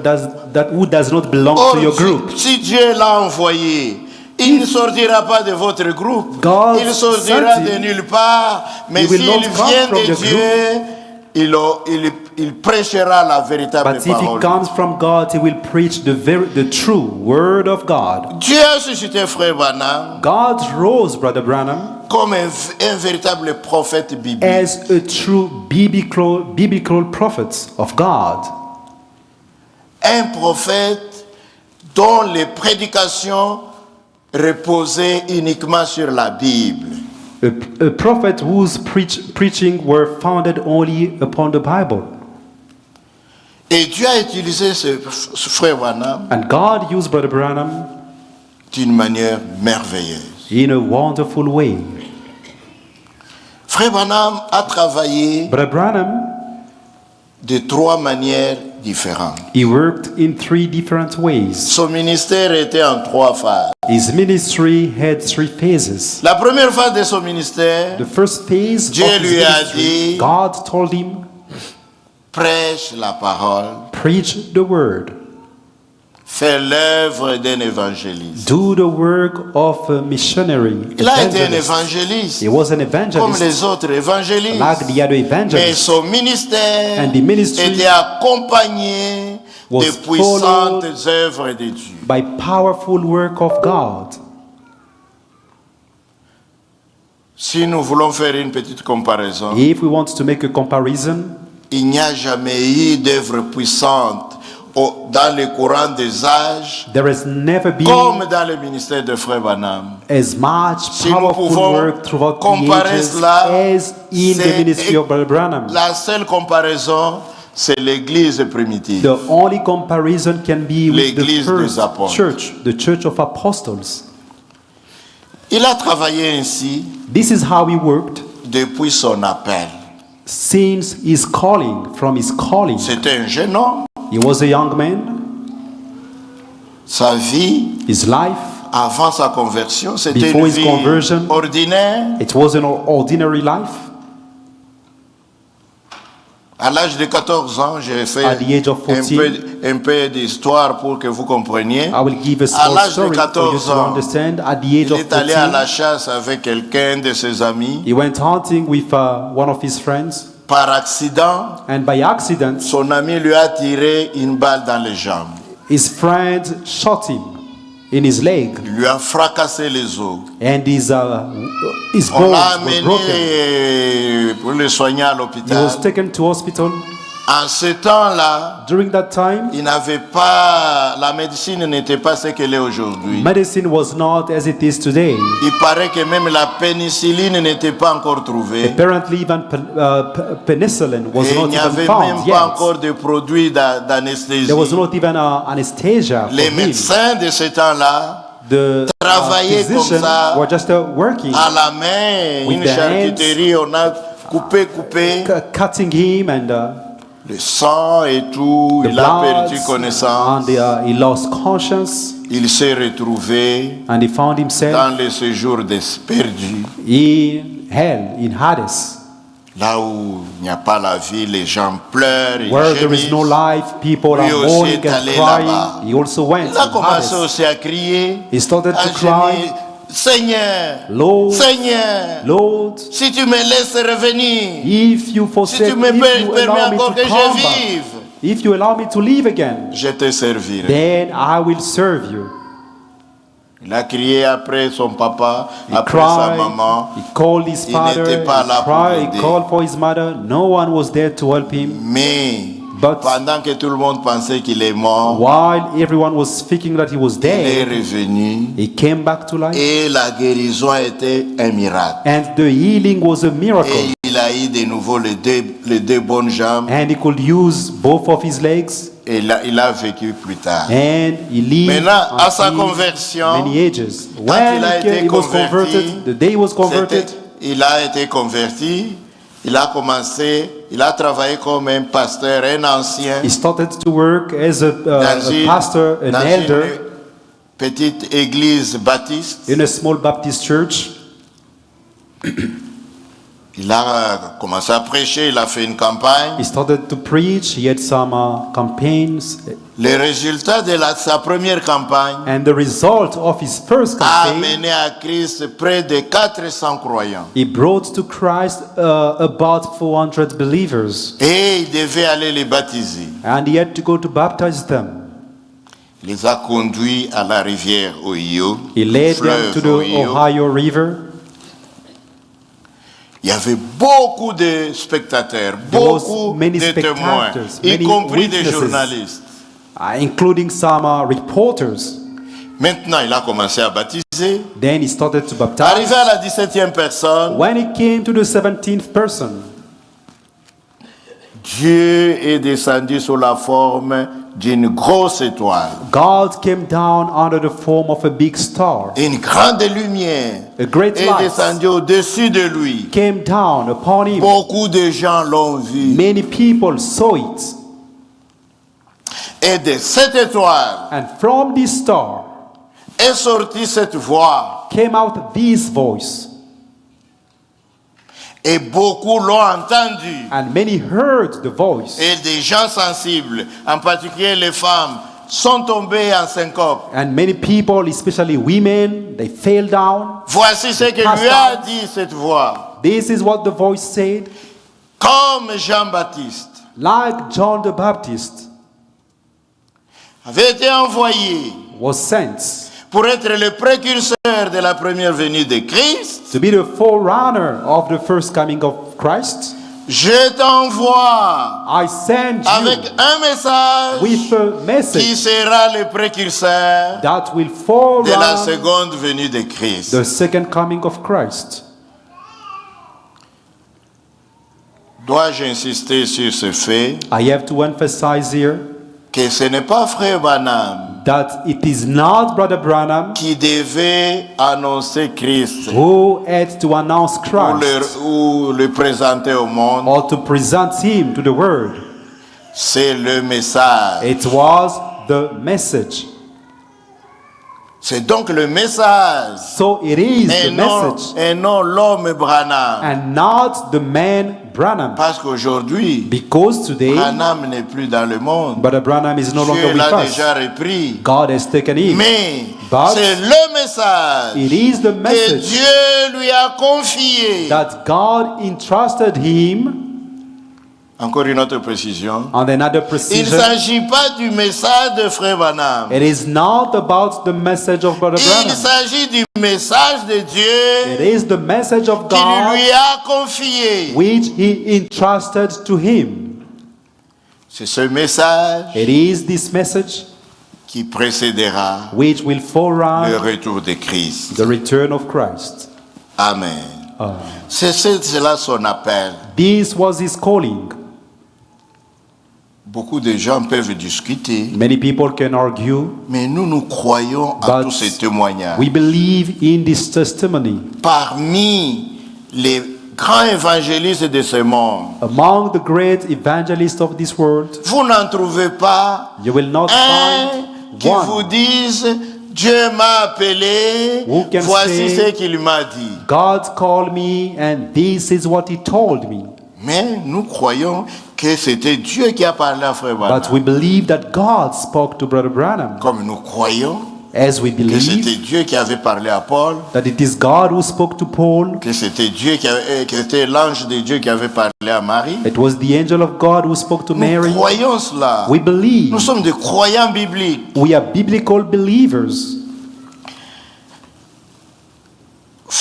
who does not belong Or, to your group. si Dieu l'a envoyé, il ne sortira pas de votre groupe. God Il sortira sent de him. nulle part. Mais He will s'il not come vient from de your Dieu, il prêchera la véritable But if he parole. comes from God, he will preach the true word of God. Dieu a suscité Frère Branham God rose Brother Branham comme un véritable prophète biblique. as a true biblical prophet of God. Un prophète dont les prédications reposaient uniquement sur la Bible. A prophet whose preaching were founded only upon the Bible. Et Dieu a utilisé ce Frère Branham And God used Brother Branham d'une manière merveilleuse. in a wonderful way. Frère Branham a travaillé Brother Branham, de 3 manières différentes. he worked in 3 different ways. Son ministère était en 3 phases. His ministry had 3 phases. La première phase de son ministère, The first phase Dieu of his lui a ministry, dit, God told him, prêche la parole, preach the word, fais l'œuvre d'un évangéliste. do the work of a missionary. Il a été un Evangelist. évangéliste, He was an comme evangelist, les autres évangélistes. like the other Mais evangelists. son ministère And the ministry était accompagné was de puissantes œuvres de Dieu. By powerful work of God. Si nous voulons faire une petite comparaison, If we want to make a comparison, il n'y a jamais eu d'œuvre puissante dans le courant des âges there has never been comme dans le ministère de Frère Branham. as much Si nous powerful pouvons work throughout the comparer ages cela, as in the c'est ministry of Brother Branham. la seule comparaison, c'est l'église primitive. The only comparison can be with the L'église des apôtres. first church, the church of apostles. Il a travaillé ainsi This is how he worked depuis son appel. since his calling, from his calling. C'était un jeune homme. He was a young man. Sa vie, His life, avant sa conversion, c'était Before une his vie conversion, ordinaire. it was an ordinary life. À l'âge de 14 ans, j'ai fait At the age of 14, un peu d'histoire pour que vous compreniez. I will give a À small l'âge de story for you 14 to ans, understand. At the age il of est allé à la 14, chasse avec quelqu'un de ses amis. he went hunting with one of his friends, Par accident, and by accident, son ami lui a tiré une balle dans les jambes. his friend shot him in his leg, Il lui a fracassé les os. and his On bones l'a were broken. amené pour le soigner à He l'hôpital. was taken to hospital. En ce temps-là, During that time, il n'avait pas, la médecine n'était pas ce qu'elle est aujourd'hui. medicine was not as it is today. Il paraît que même la pénicilline n'était pas encore trouvée. Apparently, even penicillin was Et il not n'y even avait found même pas yet. encore de produits d'anesthésie. There was not even anesthesia for Les him. médecins de ce temps-là The travaillaient comme physicians ça, were just working, à la main, With une their charcuterie, on a coupé. cutting him, and Le sang et tout, the il a blood, perdu connaissance. and he lost conscience, Il s'est retrouvé and he found himself dans le séjour des perdus, in hell, in Hades, là où il n'y a pas la vie, les gens pleurent, ils where there is gémissent. no life, people Lui are aussi mourning est and allé crying. là-bas. He also went Il a to commencé Hades. aussi à crier, He started à to cry, gémir, Seigneur, Lord, Seigneur, Lord, si tu me laisses revenir, if you si forsake, tu me if you permets allow me encore to que come je back, vive, if you allow me to live again, je te servirai. then I will serve you. Il a crié après son papa, He après sa cried, maman. he called his Il father, n'était pas là pour he l'aider. called for his mother. No one was there to help him. Mais But pendant que tout le monde pensait qu'il est mort, while everyone was thinking that he was il est dead, revenu he came back to life. et la guérison était un miracle. And the healing was a miracle. Et il a eu de nouveau les deux bonnes jambes And he could use both of his legs. et il a vécu plus tard. And he lived Maintenant, à sa until conversion, many ages. quand When il a été he was converti, converted, the day he was converted, il a été converti, il a commencé, il a travaillé comme un pasteur, un ancien, he started to work as a pastor, an dans elder une petite église baptiste. in a small Baptist church. Il a commencé à prêcher, il a fait une campagne. He started to preach. He had some campaigns. Les résultats de sa première campagne And the result of his first a campaign, amené à Christ près de 400 croyants. he brought to Christ about 400 believers. Et il devait aller les baptiser. And he had to go to baptize them. Il les a conduits à la rivière Ohio, He led them to fleuve the Ohio. Ohio River. Il y avait beaucoup de spectateurs, There was beaucoup many de témoins, spectators, y many compris des witnesses. journalistes. Including some reporters. Maintenant, il a commencé à baptiser. Then he started to baptize. Arrivé à la 17e personne, When he came to the 17th person, Dieu est descendu sous la forme d'une grosse étoile. God came down under the form of a big star. Une grande lumière A great est light descendue au-dessus de lui. came down upon him. Beaucoup de gens l'ont vu. Many people saw it. Et de cette étoile And from this star est sortie cette voix. came out this voice. Et beaucoup l'ont entendu. And many heard the voice. Et des gens sensibles, en particulier les femmes, sont tombés en syncope. And many people, especially women, they fell down. Voici ce que lui a dit cette voix. This is what the voice said. Comme Jean-Baptiste Like John the Baptist avait été envoyé was sent pour être le précurseur de la première venue de Christ, to be the forerunner of the first coming of Christ, je t'envoie I send avec you un message with a qui message sera le précurseur that will de la forerun seconde venue de Christ. the second coming of Christ. Dois-je insister sur ce fait I have to emphasize here que ce n'est pas Frère Branham that it is not Brother Branham qui devait annoncer Christ who had to announce Christ ou le présenter au monde. or to present him to the world. C'est le message. It was the message. C'est donc le message So it is the message et non l'homme Branham. and not the man Branham. Parce qu'aujourd'hui, Because today, Branham n'est plus dans le monde. Brother Branham is no longer Dieu with l'a us. déjà repris. God has taken him. Mais But c'est le message it is the que message Dieu lui a confié. that God entrusted him. Encore une autre précision. And another Il ne precision. s'agit pas du message de Frère Branham. It is not about the message of Brother Il Branham. s'agit du message de Dieu It is the message of qu'il God lui a confié. which he entrusted to him. C'est ce message It is this message qui précédera which will le forerun retour de Christ. the return of Christ. Amen. C'est cela son appel. This was his calling. Beaucoup de gens peuvent discuter, Many people can argue, mais nous croyons à but tous ces témoignages. we believe in this testimony. Parmi les grands évangélistes de ce monde, Among the great evangelists of this world, vous n'en trouvez pas you will not un find qui vous one. dise Dieu m'a appelé, Who can voici say, ce qu'il m'a dit. God called me and this is what he told me. Mais nous croyons que c'était Dieu qui a parlé à Frère Branham. But we believe that God spoke to Brother Branham. Comme nous croyons As we que c'était believe Dieu qui avait parlé à Paul, that it is God who spoke to Paul, que c'était que c'était l'ange de Dieu qui avait parlé à Marie. it was the angel of God who spoke to Nous Mary. croyons cela. We believe. Nous sommes des croyants bibliques. We are biblical believers.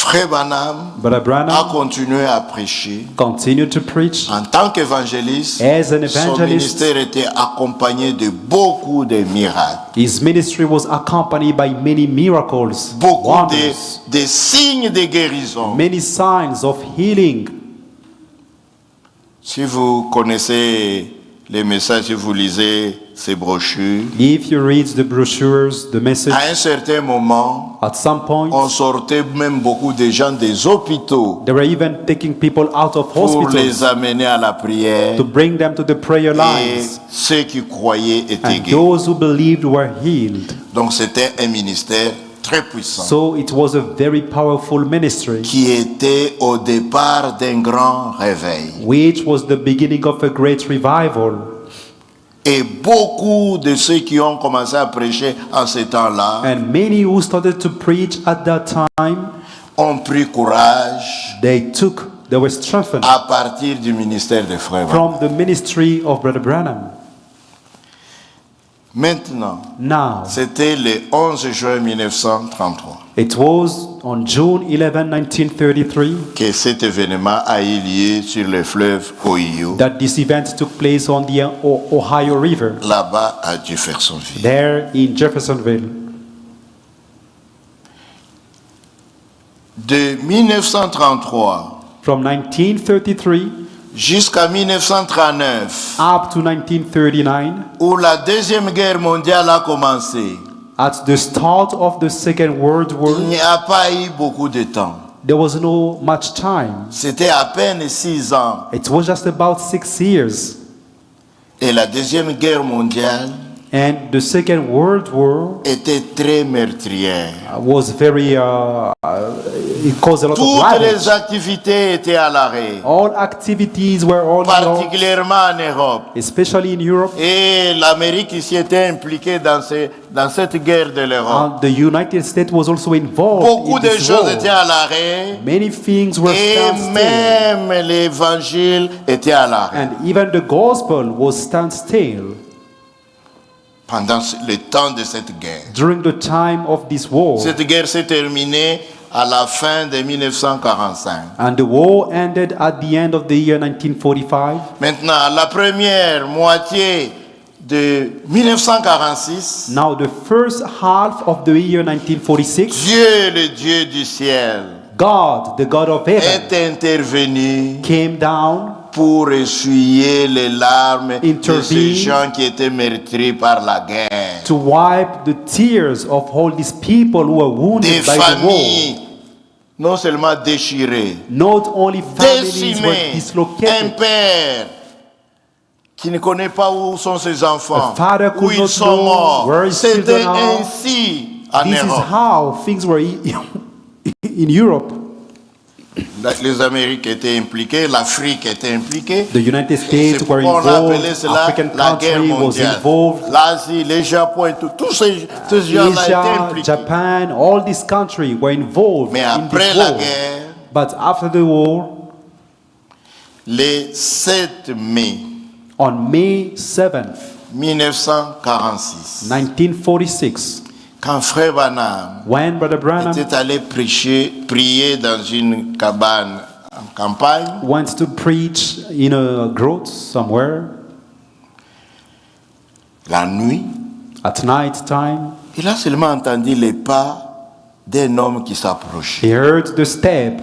Frère Branham Brother a Branham continué à prêcher. continued to preach. En tant qu'évangéliste, As an son evangelist, ministère était accompagné de beaucoup de miracles, his ministry was accompanied by many miracles, beaucoup wonders, de signes de guérison. many signs of healing. Si vous connaissez les messages, si vous lisez ces brochures, If you read the brochures, the message, à un certain moment, at some point, on sortait même beaucoup de gens des hôpitaux they were even taking people out of pour hospitals les amener à la prière. to bring them to the prayer Et lines. ceux qui croyaient étaient And guéris. those who believed were healed. Donc c'était un ministère très puissant So it was a very powerful ministry, qui était au départ d'un grand réveil. which was the beginning of a great revival. Et beaucoup de ceux qui ont commencé à prêcher en ce temps-là And many who started to preach at that time, ont pris courage they were strengthened à partir du ministère de Frère Branham. from the ministry of Brother Branham. Maintenant, Now, c'était le 11 juin 1933 it was on June 11, 1933, que cet événement a eu lieu sur le fleuve Ohio, that this event took place on the Ohio River, là-bas à Jeffersonville. there in Jeffersonville. De 1933 From 1933 jusqu'à 1939, up to 1939, où la Deuxième Guerre mondiale a commencé, at the start of the Second World il War, n'y a pas eu beaucoup de temps. there was no much time. C'était à peine 6 ans. It was just about 6 years. Et la Deuxième Guerre mondiale And the Second World War était très meurtrière. was very, it caused a lot of Toutes les ravage. activités étaient à l'arrêt, All activities were on hold, particulièrement en Europe. especially in Europe. Et l'Amérique ici était impliquée dans cette guerre de l'Europe. And the United States was also involved Beaucoup in de this choses war. étaient à l'arrêt. Many things were Et standstill. même l'évangile était à l'arrêt. And even the gospel was standstill Pendant le temps de cette guerre. during the time of this war. Cette guerre s'est terminée à la fin de 1945. And the war ended at the end of the year 1945. Maintenant, la première moitié de 1946, Now the first half of the year 1946, Dieu, le Dieu du ciel, God, the God of heaven, est intervenu came down pour essuyer les larmes de Intervene. ces gens qui étaient meurtris par la guerre. to wipe the tears of all these people who were Des wounded by the war. familles non seulement déchirées, Not only families were décimées, un dislocated, père qui ne connaît pas où sont ses enfants, A father où could ils not sont know morts. where his C'était children are. ainsi en this is Europe. how things were in Europe. Les Amériques étaient impliquées, l'Afrique était impliquée. The United C'est States were pourquoi on a appelé involved, cela African la guerre country was mondiale. involved, L'Asie, les Japon et tout, tous ces gens-là étaient Asia, impliqués. Japan, all these countries were involved Mais in après this la war. guerre, But after the war, le 7 mai on May 7th, 1946, 1946, quand Frère Branham when Brother Branham était allé prier dans une cabane en campagne, went to preach in a grove somewhere la nuit, at night time, il a seulement entendu les pas d'un homme qui s'approchait. he heard the step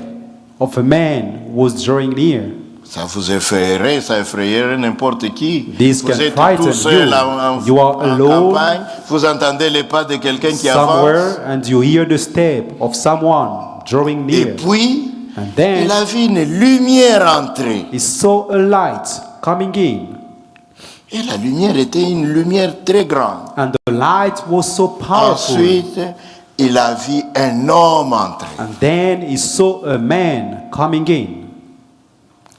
of a man who was drawing near. Ça vous effrayerait, ça effrayerait n'importe qui. This Vous can êtes frighten tout seul you. en You are alone campagne, vous entendez les pas de quelqu'un qui Somewhere, avance. and you hear the step of someone drawing Et near. puis, And then il a vu une lumière entrer. he saw a light coming in, Et la lumière était une lumière très grande. and the light was so powerful. Ensuite, il a vu un homme entrer. And then he saw a man coming in,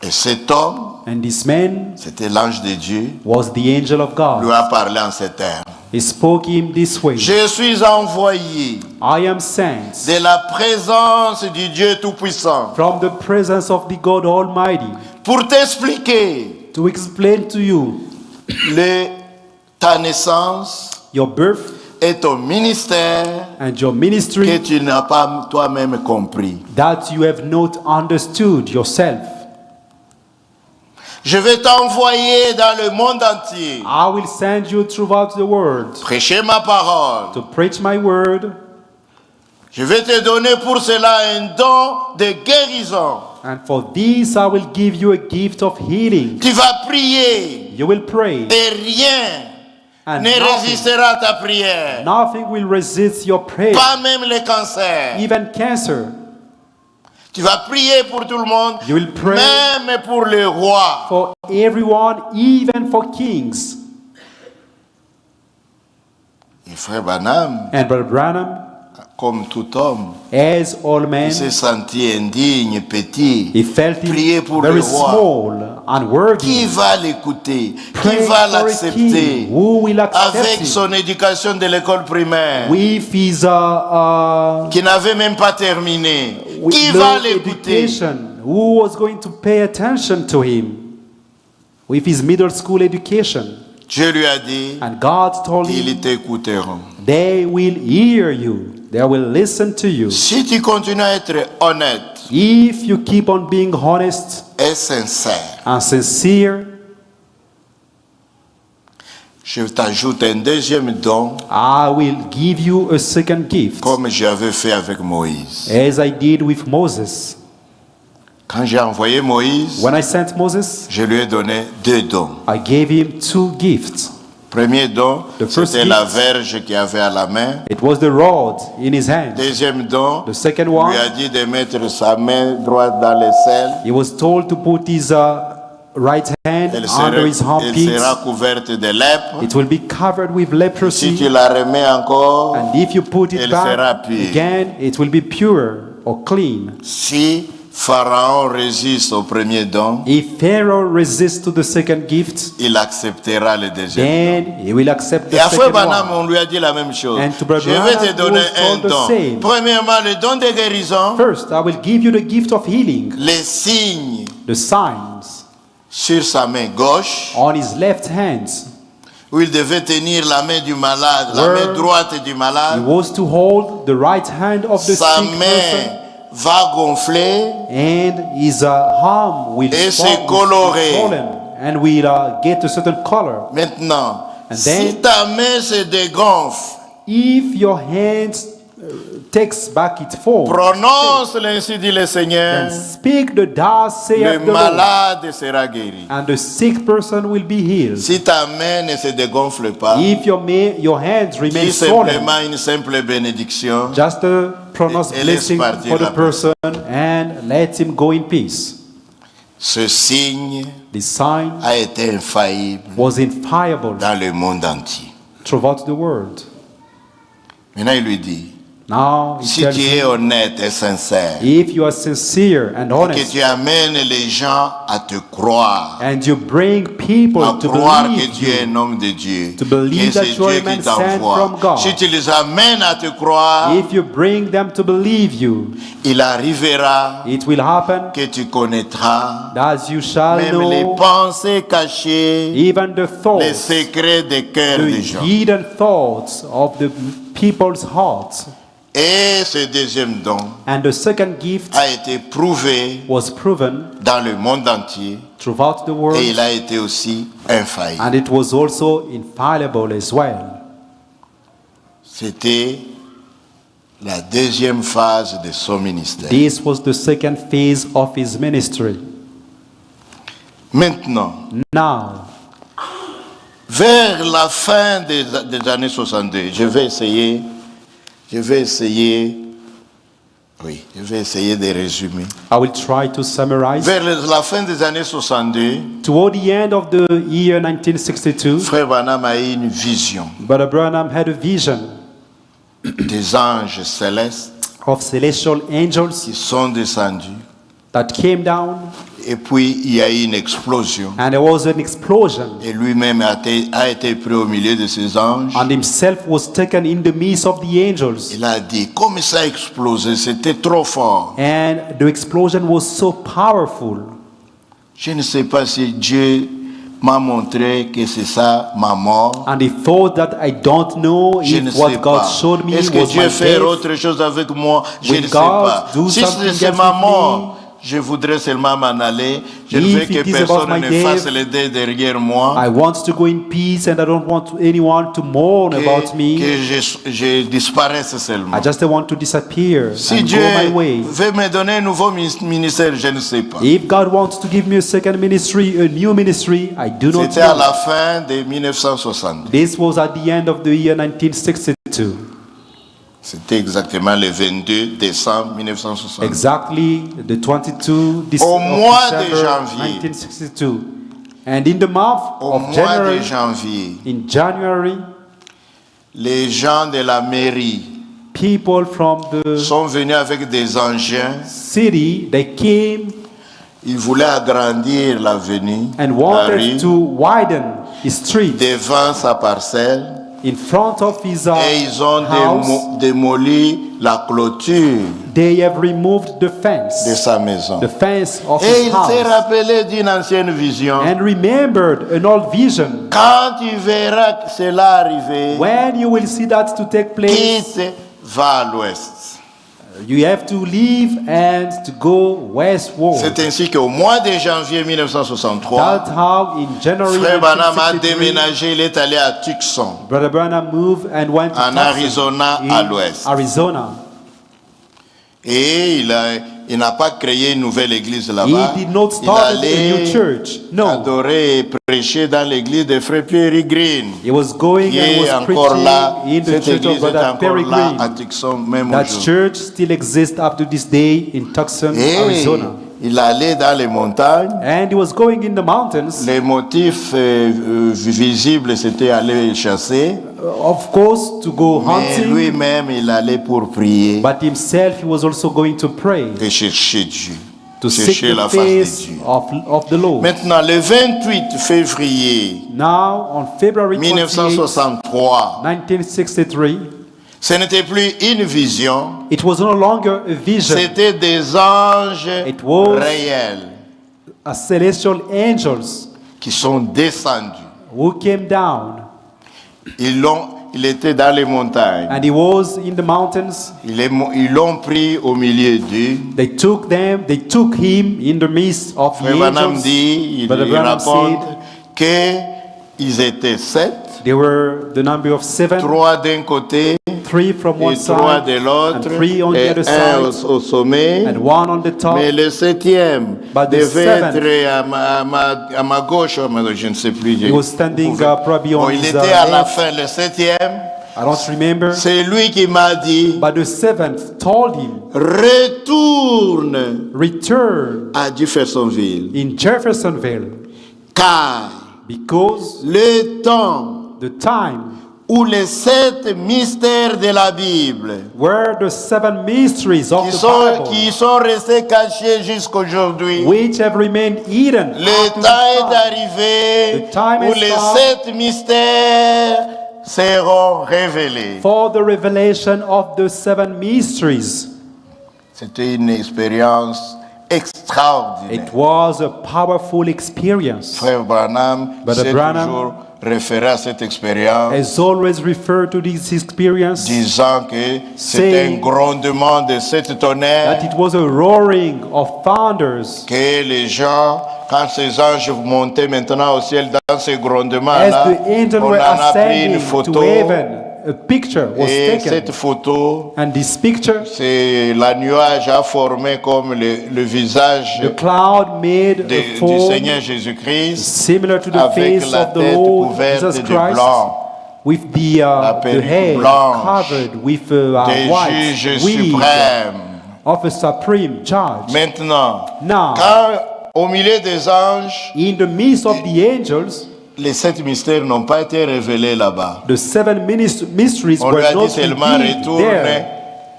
Et cet homme, and this man c'était l'ange de Dieu, was the angel of lui God. a parlé en ces termes. He spoke him this way: Je suis envoyé I am sent de la présence du Dieu Tout-Puissant from the presence of the God Almighty pour t'expliquer to explain to you ta naissance your birth et ton ministère and your que ministry tu n'as pas toi-même compris. that you have not understood yourself. Je vais t'envoyer dans le monde entier. I will send you throughout the world Prêcher ma parole. to preach my word, Je vais te donner pour cela un don de guérison. and for this I will give you a gift of healing. Tu vas prier You will pray, et rien and ne résistera à ta prière. nothing will resist your prayer, Pas même le cancer. even cancer. Tu vas prier pour tout le monde, You will pray même pour le roi. for everyone, even for kings. Et frère Branham, And Brother Branham, comme tout homme, as all men, il s'est senti indigne, petit. he felt Prier him pour very le roi. small, unworthy. Qui va l'écouter? Qui Pray va for a l'accepter? king who will accept Avec him son éducation de l'école primaire, with his qui n'avait même pas terminé. with Qui low va l'écouter? education, who was going to pay attention to him with his middle school education. Dieu lui a dit, And God told ils him, t'écouteront. they will hear you, they will listen to you. Si tu continues à être honnête If you keep on being honest et sincère, and sincere, je t'ajoute un deuxième don, I will give you a second gift, comme j'avais fait avec Moïse. as I did with Moses. Quand j'ai envoyé Moïse, When I sent Moses, je lui ai donné deux dons. I gave him two gifts. Premier don, The first c'était la gift. verge qu'il avait à la main. It was the rod in his hand. Deuxième don, The second il one, lui a dit de mettre sa main droite dans l'aisselle. he was told to put his right hand Elle under his sera, elle armpits. sera couverte de lèpre. It will be covered with Si leprosy. tu la remets encore, And if you put it elle sera back pure. again, it will be pure or clean. Si Pharaon résiste au premier don, If Pharaoh resists to the second gift, il acceptera le deuxième. then he will accept the Et à Frère second Branham, one. on lui a dit la même chose. And to Brother Je vais te Branham donner was un told the don. same. Premièrement, le don de guérison, First, I will give you the gift of healing, les signes the signs sur sa main gauche, on his left hand. où il devait tenir la main du malade, la Where main droite du He malade. was to hold the right hand of the Sa sick person, main va gonfler and his arm will Et swell- c'est coloré. swollen and will get a certain color. maintenant. And Si then- ta main se dégonfle, If your hand takes back its form, prononce l'ainsi dit le then Seigneur, speak the thus le saith the Lord, malade sera guéri. and the sick person will be healed. Si ta main ne se dégonfle pas, If your hands remain dis swollen, simplement une simple bénédiction. just pronounce Et laisse blessing partir for the la person and let him go in peace. Ce signe The sign a été infaillible was infallible dans le monde entier. throughout the world. Maintenant, il lui dit, Now, he si tells tu him, es honnête et sincère, if you are sincere and que honest, tu amènes les gens à te croire, and you bring people à to croire que believe Dieu est you, un homme de Dieu, to que believe that c'est you are Dieu a man qui sent t'envoie. from God. Si tu les amènes à te croire, if you bring them to believe you, il arrivera it will happen que tu connaîtras that you shall même les know pensées cachées, even the les thoughts, secrets des cœurs the des gens. hidden thoughts of the people's hearts. Et ce deuxième don And the second gift a été prouvé was proven dans le monde entier throughout the world, et il a été aussi infaillible. and it was also infallible as well. C'était la deuxième phase de son ministère. This was the second phase of his ministry. Maintenant, Now, vers la fin des années 62, je vais essayer de résumer. I will try to summarize. Vers la fin des années 62, Toward the end of the year 1962, Frère Branham a eu une vision Brother Branham had a vision des anges célestes of celestial angels qui sont descendus. that came down, Et puis, il y a eu une explosion. and there was an explosion, Et lui-même a été pris au milieu de ces anges. and himself was taken in the midst of the angels. Il a dit, comme ça a explosé, c'était trop fort. And the explosion was so powerful. Je ne sais pas si Dieu m'a montré que c'est ça ma mort. And he thought that I don't know Je ne if sais what God pas. showed me Est-ce que was Dieu my fait death. autre chose avec moi? Je Will ne sais God pas. do Si something c'est else ma with mort, je voudrais seulement m'en aller. Je ne If veux que it is about personne my ne death, fasse le deuil derrière moi. I want to go in peace and I don't want anyone to mourn about me. Que je disparaisse seulement. I just want to disappear Si and Dieu go my way. veut me donner un nouveau ministère, je ne sais pas. If God wants to give me a second ministry, a new ministry, I do not C'était à know. la fin de 1960. This was at the end of the year 1962. C'était exactement le 22 décembre 1960. Exactly the 22 Au mois de December janvier. 1962. And in the month Au of mois January, de janvier, in January, les gens de la mairie people from the sont venus avec des engins. city, they came Ils voulaient agrandir l'avenue and la wanted rue, to widen his street devant sa parcelle, in front of his et ils ont house. démoli la clôture They have removed the de fence, sa maison. the fence of Et his il s'est house, rappelé d'une ancienne vision. and remembered an old vision. Quand tu verras cela arriver, When you will see that to take place, quitte, va à l'ouest. you have to leave and to go westward. C'est ainsi qu'au mois de janvier 1963, That's how in January Frère Branham a 1963, déménagé, il est allé à Tucson, Brother Branham moved and went to en Tucson, Arizona, in à l'ouest. Arizona. Et il n'a pas créé une nouvelle église là-bas. He did not Il start a new allait church. No, adorer et prêcher dans l'église de Frère Pierre Green, he was going qui and est was encore là. preaching in the Cette church of église est Brother encore Perry là à Green. Tucson, même That aujourd'hui. church still exists up to this day in Tucson, Et Arizona. il allait dans les montagnes. And he was going in the mountains, Les motifs visibles, c'était aller chasser. of course, to go Mais hunting, lui-même, il allait pour prier but himself, he was also going to pray, et chercher Dieu. to seek Chercher la the face de face Dieu. of the Lord. Maintenant, le 28 février Now, on February 28, 1963, 1963, ce n'était plus une vision, it was no longer a vision, c'était des anges It was- réels a celestial angels qui sont descendus. who came down, Il était dans les montagnes. and he was in the mountains. Ils l'ont pris au milieu d'eux. They took him in the midst of the Frère Branham angels. dit, il Brother Branham raconte qu'ils étaient 7, They were the number of 7, 3 d'un côté 3 from one et 3 side, de and l'autre, 3 on the et other un side, au sommet. and 1 on the top. Mais le 7e But the devait seventh- être à ma gauche, je ne sais plus. He was standing probably on Bon, il his était à la left. fin, le 7e. I don't remember. C'est lui qui m'a dit, But the 7th told him, retourne return à Jeffersonville, in Jeffersonville, car because le temps the time où les 7 mystères de la Bible where the 7 mysteries of the Bible, qui sont restés cachés jusqu'aujourd'hui, which have remained hidden, le up to temps est the time, arrivé The time où has les come 7 mystères seront révélés. for the revelation of the 7 mysteries. C'était une expérience extraordinaire. It was a powerful experience. Frère Branham Brother s'est Branham toujours référé à cette expérience, Has always referred to this experience disant que c'était saying un grondement de 7 that tonnerres, it was a roaring of thunders. que les gens, quand ces anges montaient maintenant au ciel dans ces As grondements-là, the angels on en were a pris une ascending photo, to heaven, a picture was et taken. cette photo, And this picture, c'est la nuage a formé comme le visage the cloud made a du form Seigneur Jésus-Christ, similar to the avec face la of the tête Lord couverte Jesus de Christ, blanc, with the perruque head blanche covered with des a white juges wig suprêmes. of a supreme judge. Maintenant, Now, quand au milieu des anges, in the midst of the angels, les 7 mystères n'ont pas été révélés là-bas. the 7 mysteries On were lui a dit not seulement revealed retourne there.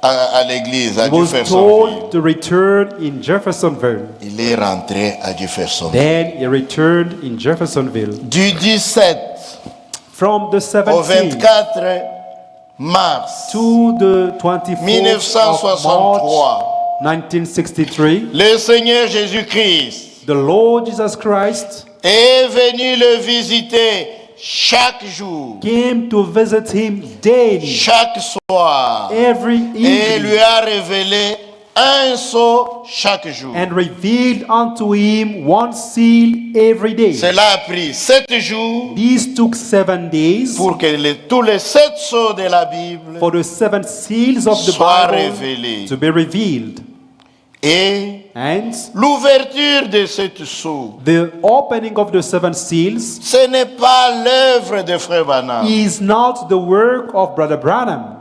à l'église, à He was Jeffersonville. told to return in Jeffersonville. Il est rentré à Jeffersonville. Then he returned in Jeffersonville. Du 17 From the au 17th 24 mars to the 24th of 1963, March 1963, le Seigneur Jésus-Christ the Lord Jesus Christ est venu le visiter chaque jour, came to visit him daily, chaque soir, every et lui evening, a révélé un sceau chaque jour. and revealed unto him one seal every day. Cela a pris 7 jours These took 7 days pour que tous les 7 sceaux de la Bible for the 7 seals of the soient Bible révélés. to be revealed. Et And l'ouverture de 7 sceaux, the opening of the 7 seals ce n'est pas l'œuvre de Frère Branham, is not the work of Brother Branham.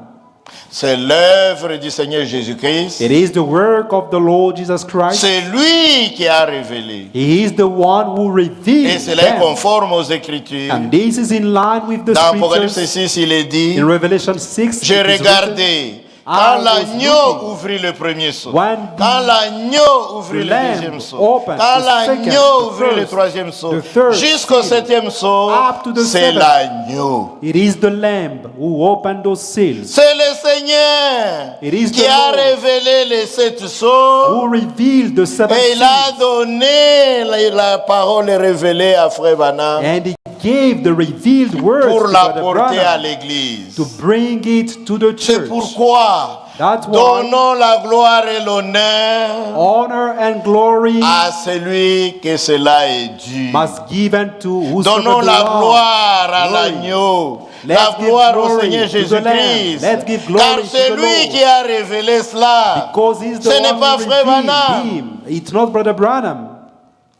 c'est l'œuvre du Seigneur Jésus-Christ. It is the work of the Lord Jesus Christ. C'est lui qui a révélé. He is the one who Et revealed cela est them. conforme aux Écritures. And this is in line with the Dans Apocalypse scriptures. 6, il est dit, In Revelation 6, j'ai it is written, regardé I quand was l'agneau looking ouvrit le premier seau, when quand l'agneau ouvrit the le lamb deuxième seau, opened quand the l'agneau second, the ouvrit le first, troisième seau, the third jusqu'au seal, 7e seau, up to the c'est seventh. l'agneau. it is the Lamb who opened those seals, C'est le Seigneur It is qui the a Lord révélé les 7 sceaux who revealed the 7 et il a seals, donné la parole révélée à Frère Branham and he gave the revealed words pour to la Brother porter à Branham l'église. to bring it to the C'est church. pourquoi That's why donnons la gloire et l'honneur honor and glory à celui que cela est dû. must given to whosoever Donnons la belongs. gloire à Glory. l'agneau, Let's la give gloire au glory Seigneur to the Lamb. Jésus-Christ. Let's give glory Car to c'est the lui Lord. qui a révélé cela. Because he's the Ce n'est one pas who Frère revealed Branham. him. It's not Brother Branham.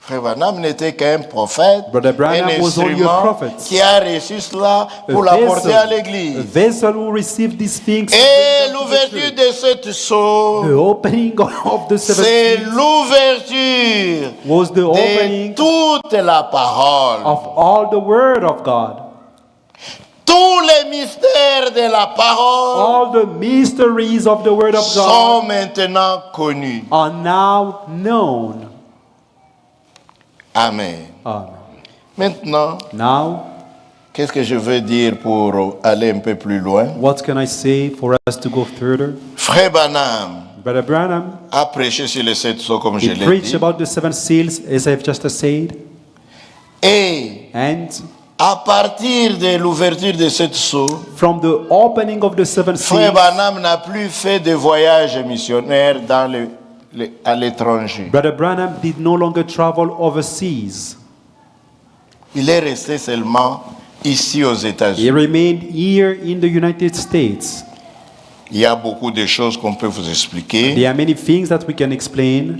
Frère Branham n'était qu'un prophète, Brother Branham un was only a instrument prophet. qui a reçu cela pour A l'apporter à a l'église. vessel who received these things. Et l'ouverture de cette The sceau, opening of the 7 c'est seals l'ouverture was the de opening toute la parole. of all the word of God. Tous les mystères de la parole All the mysteries of the word of sont God maintenant connus. are now known. Amen. Amen. Maintenant, Now, qu'est-ce que je veux dire pour aller un peu plus loin? what can I say for us to go further? Frère Branham Brother Branham, a prêché sur les 7 sceaux, comme je he l'ai preached dit. about the 7 seals, as I've just said, Et and à partir de l'ouverture de cette sceaux, from the opening of the 7 Frère seals, Branham n'a plus fait de voyages missionnaires à l'étranger. Brother Branham did no longer travel overseas. Il est resté seulement ici aux He États-Unis. remained here in the United States. Il y a beaucoup de choses qu'on peut vous expliquer. There are many things that we can explain.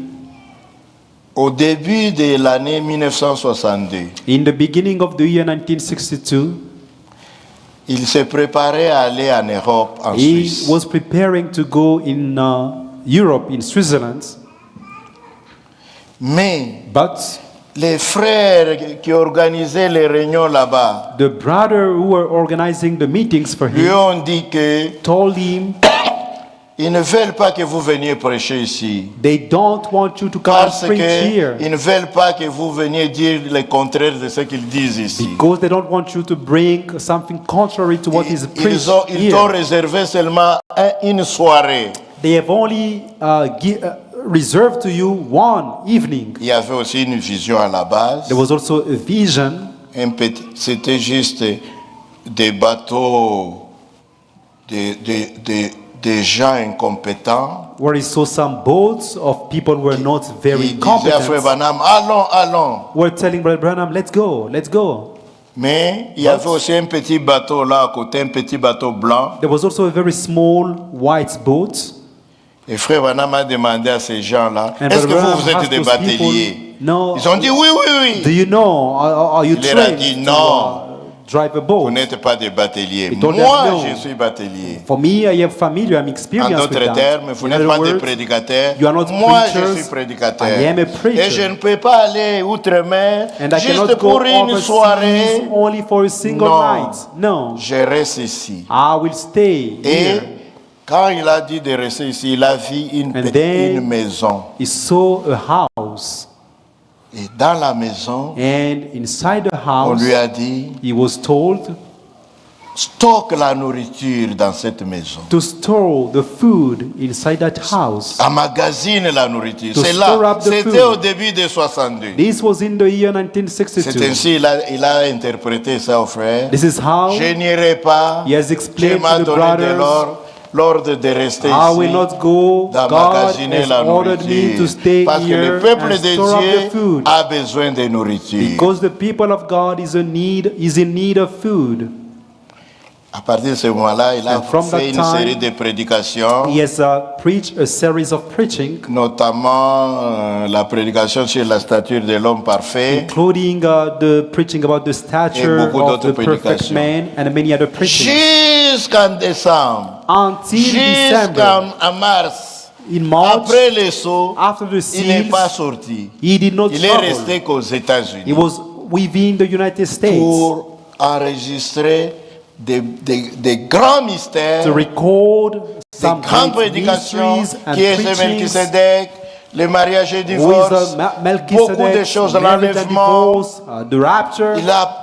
Au début de l'année 1962, In the beginning of the year 1962, il se préparait à aller en Europe, en he Suisse. was preparing to go in Europe, in Switzerland, Mais but les frères qui organisaient les réunions là-bas the brother who were organizing the meetings for lui him ont dit que told him ils ne veulent pas que vous veniez prêcher ici. they don't want you to come and Parce preach here qu'ils ne veulent pas que vous veniez dire le contraire de ce qu'ils disent ici. because they don't want you to bring something contrary to what is preached Ils t'ont here. réservé seulement une soirée. They have only reserved to you one evening. Il y avait aussi une vision à la base. There was also a vision. C'était juste des bateaux, des gens incompétents. Where he saw some boats of people who were not very Il disait à Frère competent. Branham, allons, allons. Were telling Brother Branham, let's go, let's go. Mais il y avait aussi un petit bateau là à côté, un petit bateau blanc. There was also a very small white boat. Et Frère Branham a demandé à ces gens-là, And est-ce que Brother vous Branham êtes asked des those bateliers? people, no. Ils ont dit oui, oui, Do oui. you know, are you Il leur a trained dit to non. drive a Vous boat? n'êtes pas des bateliers. He told them Moi, no. je suis batelier. For me, I am familiar, I'm En experienced with d'autres that. termes, vous In n'êtes other pas des words, prédicateurs. you are not Moi, je preachers. suis prédicateur. I am a preacher. Et je ne peux pas aller outre-mer and I juste cannot go pour une overseas soirée. only for a single Non. night. No, Je reste ici. I will stay Et here. quand il a dit de rester ici, il a vu And then- une maison. He saw a house, Et dans la maison, and inside the on house, lui a dit, he was told, stocke la nourriture dans cette maison. to store the food inside that house. Emmagasine la nourriture. To C'est store là. up the C'était food. au début de 62. This was in the year C'est 1962. ainsi il a interprété ça au frère. This is how Je n'irai pas. he has Dieu explained m'a to the donné de brothers, l'ordre de rester I will ici. not go. God D'emmagasiner has la ordered me to nourriture. stay Parce que here le peuple and de store up the Dieu food. a besoin de nourriture. Because the people of God is in need of food. À partir de ce moment-là, il a And from fait that une time, série de prédications, He has preached a series of preaching, notamment la prédication sur la stature de l'homme parfait, including the preaching about the stature beaucoup of d'autres the perfect prédications. man and many other preachings. jusqu'en décembre, Until December, jusqu'en mars. in March, Après le saut, after the il n'est pas seals, sorti. he did not Il est travel. resté qu'aux États-Unis He was within the United States pour enregistrer des grands mystères, to record des some grandes great prédications, mysteries and qui est ce preachings Melchisedec, le mariage et with divorce, beaucoup de Melchizedek, choses, marriage and l'enlèvement. divorce, the rapture.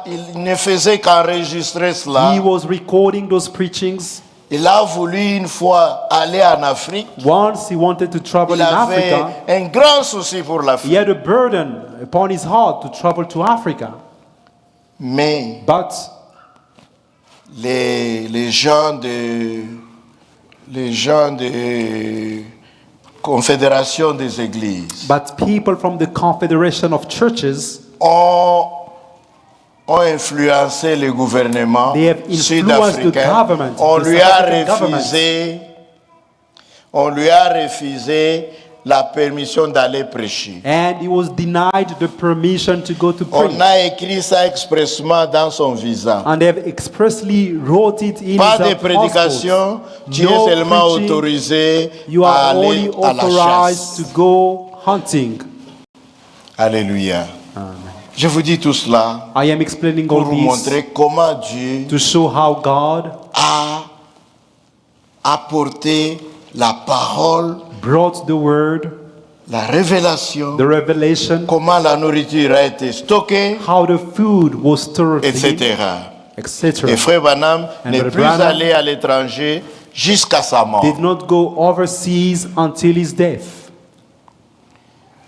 Il ne faisait qu'enregistrer cela. He was recording those preachings. Il a voulu une fois aller en Afrique. Once he wanted to travel Il in avait Africa. un grand souci pour He l'Afrique. had a burden upon his heart to travel to Africa. Mais But les gens de Confédération des Églises people from the Confederation of Churches, ont influencé le gouvernement they have influenced the sud-africain. government, On the lui South a African government. refusé la permission d'aller prêcher. And he was denied the permission to go to preach. On a écrit ça expressement dans son visa. And they have expressly wrote it in Pas his de prédication, tu es No seulement preaching. autorisé You à are aller only à la authorized to chasse. go hunting. Alléluia. Je vous dis tout cela I am explaining pour all vous this montrer comment Dieu to show how God a apporté la parole, brought the word, la révélation, the revelation, comment la nourriture a été stockée, how the food was stored, etc. etc. Et Frère Branham And n'est Brother plus Branham allé à l'étranger jusqu'à sa mort. Did not go overseas until his death.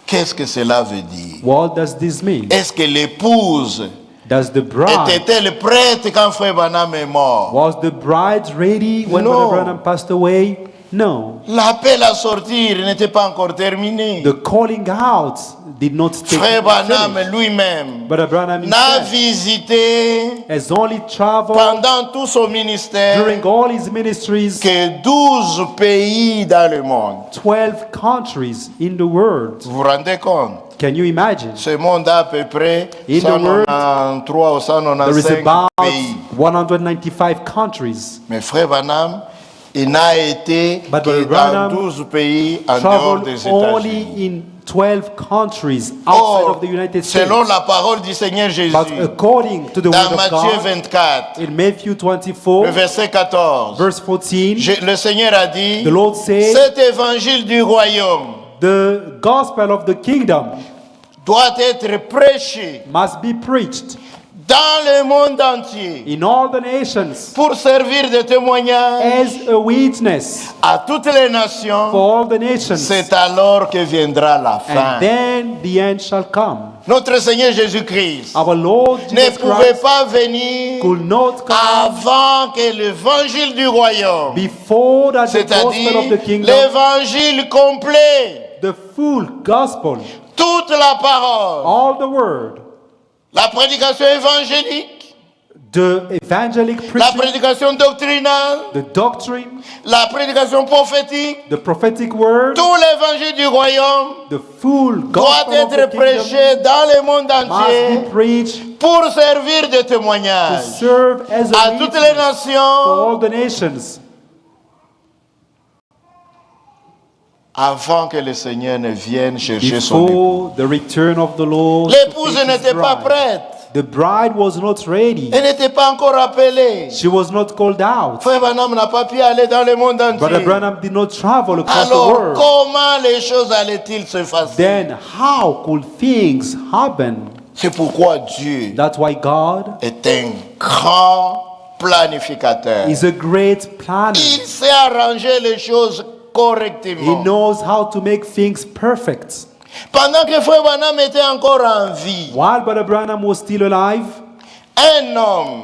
Qu'est-ce que cela veut dire? What does this mean? Est-ce que l'épouse Does the bride, était-elle prête quand Frère Branham est mort? was the bride ready when No. Brother Branham passed away? No. L'appel à sortir n'était pas encore terminé. The calling out did not take Frère Branham finish. lui-même Brother Branham n'a himself visité has only traveled pendant tout son ministère during all his ministries que 12 pays dans le monde. 12 countries in the world. Vous vous rendez compte? Can you imagine? Ce monde a à peu près In the world, 193 ou There is 195 about pays. 195 countries. Mais Frère Branham, il n'a été But que Brother dans Branham 12 pays en dehors Traveled des only États-Unis. in 12 countries outside Or, of the United States. selon la parole du Seigneur Jésus, But according to the dans word of Matthieu God, 24, in Matthew le 24, verset 14, verse 14, le Seigneur a dit, the Lord said, cet évangile du royaume the gospel of the kingdom doit être prêché must be preached dans le monde entier in all the nations pour servir de témoignage as a witness à toutes les nations. for all the nations. C'est alors que viendra la fin. And then the end shall come. Notre Seigneur Jésus-Christ Our Lord ne Jesus pouvait Christ pas venir could not come avant que l'évangile du royaume, before that the gospel of c'est-à-dire the kingdom, l'évangile complet, the full gospel, toute la parole, all the word, la prédication évangélique, the evangelic la preaching, prédication doctrinale, the doctrine, la prédication prophétique, the prophetic word, tout l'évangile du royaume the full doit gospel of the être kingdom prêché dans le monde must entier be preached pour servir de to témoignage serve as à a toutes les witness for nations all the nations avant que le Seigneur ne vienne chercher son époux. before the return of the Lord. to L'épouse take his n'était pas bride. prête. The bride was not ready. Elle n'était pas encore appelée. She was not called out. Frère Branham n'a pas pu aller dans le monde Brother entier. Branham did not travel across the Alors, world. comment les choses allaient-ils se passer? Then how could things happen? C'est pourquoi Dieu That's why God est un grand planificateur. He's a great planner. Il sait arranger les choses He correctement. knows how to make things perfect. Pendant que Frère Branham était encore en vie, While Brother Branham was still alive, un homme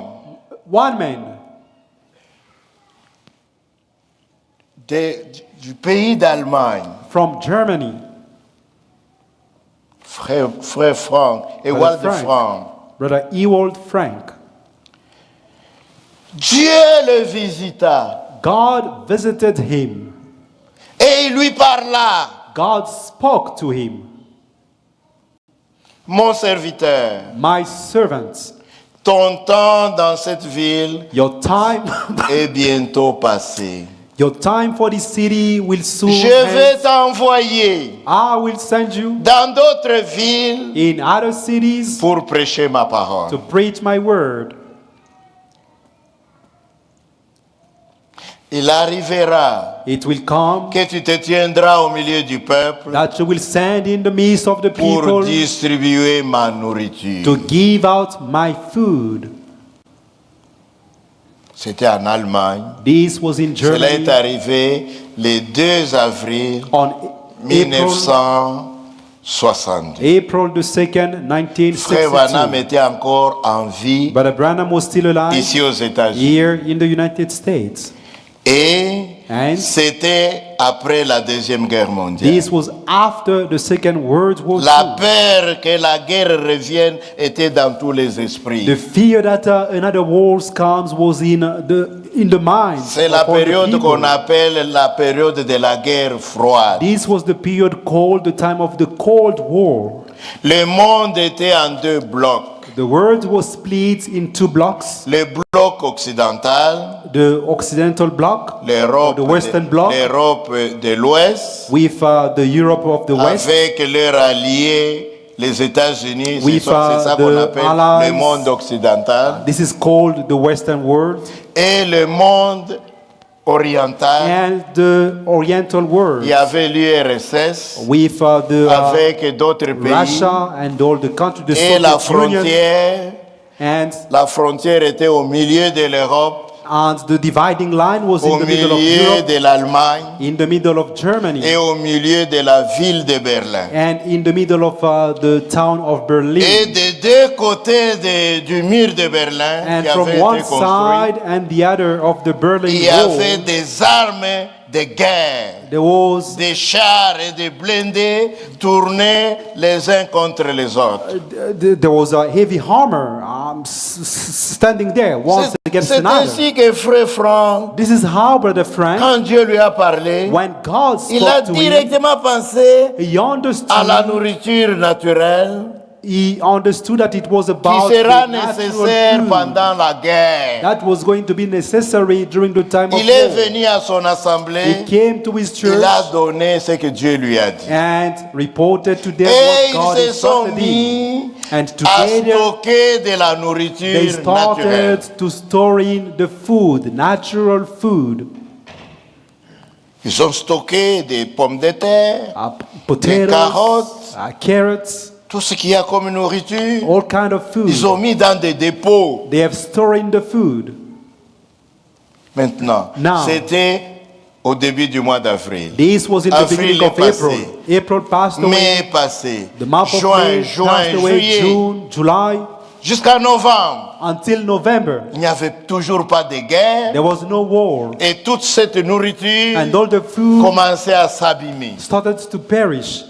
one man du pays d'Allemagne, from Germany, frère Franck, Ewald Frank. Franck, Brother Ewald Frank, Dieu le visita God visited him. et il lui parla. God spoke to him. Mon serviteur, My servant, ton temps dans cette ville your time, est bientôt passé. your time for this city will soon Je vais end. t'envoyer I will send you dans d'autres villes in other cities pour prêcher ma parole. to preach my word. Il arrivera It will come que tu te tiendras au milieu du peuple that you will stand in the midst of the pour people distribuer ma nourriture. to give out my food. C'était en Allemagne. This was in Cela est Germany arrivé le 2 avril on April 1960. April the 2nd, Frère Branham 1962. était encore en vie Brother Branham was still alive ici aux États-Unis. here in the United States. Et And c'était après la Deuxième Guerre mondiale. this was after the Second World War La II. peur que la guerre revienne était dans tous les esprits. The fear that another war comes was in the minds C'est la of all the période people. qu'on appelle la période de la guerre froide. This was the period called the time of the Cold War. Le monde était en deux blocs. The world was split in two blocks. Le bloc occidental, The Occidental bloc, l'Europe the Western bloc, l'Europe de l'Ouest, with the Europe of the West, avec leurs alliés, les États-Unis. With, C'est ça the qu'on appelle allies. le monde occidental. this is called the Western world, Et le monde oriental, and the Oriental world, il y avait l'URSS with the avec d'autres pays. Russia and all the countries, the Et la Soviet Union, frontière, la frontière était au milieu de l'Europe, and the dividing line was au in the middle of milieu Europe, de l'Allemagne in the middle of Germany, et au milieu de la ville de Berlin. and in the middle of the town of Et Berlin. des deux côtés du mur de Berlin And qui from avait one été construit, side and the other of the Berlin il y avait Wall, des armes de guerre, there was des chars et des blindés tournés les uns contre les autres. there was a heavy hammer standing there once against C'est another. ainsi que Frère Franck, This is how Brother Frank, quand Dieu lui a parlé, when God il a spoke to him, directement pensé he à la understood, nourriture naturelle he understood that it was qui about sera the natural nécessaire food pendant la guerre. that was going to be necessary during the time of Il est war. venu à son assemblée, He came to his il church a donné ce que Dieu lui a dit. and reported to them Et what God ils se sont instructed him. mis And à together stocker de la they nourriture naturelle. started to storing the food, natural food, Ils ont stocké des pommes de terre, potatoes, carottes. carrots, tout ce qu'il y a comme nourriture. all kind of food. Ils ont mis dans des dépôts. They have storing the food. Maintenant, Now. c'était au début du mois d'avril. This was in the Avril beginning est of passé. April. April passed away. Mai passé. The month of Juin, May juin, passed away. juillet. June, July, Jusqu'à novembre. until November. Il n'y avait toujours pas de guerre. There was no war. Et toute cette nourriture And all the food commençait à s'abîmer. started to perish.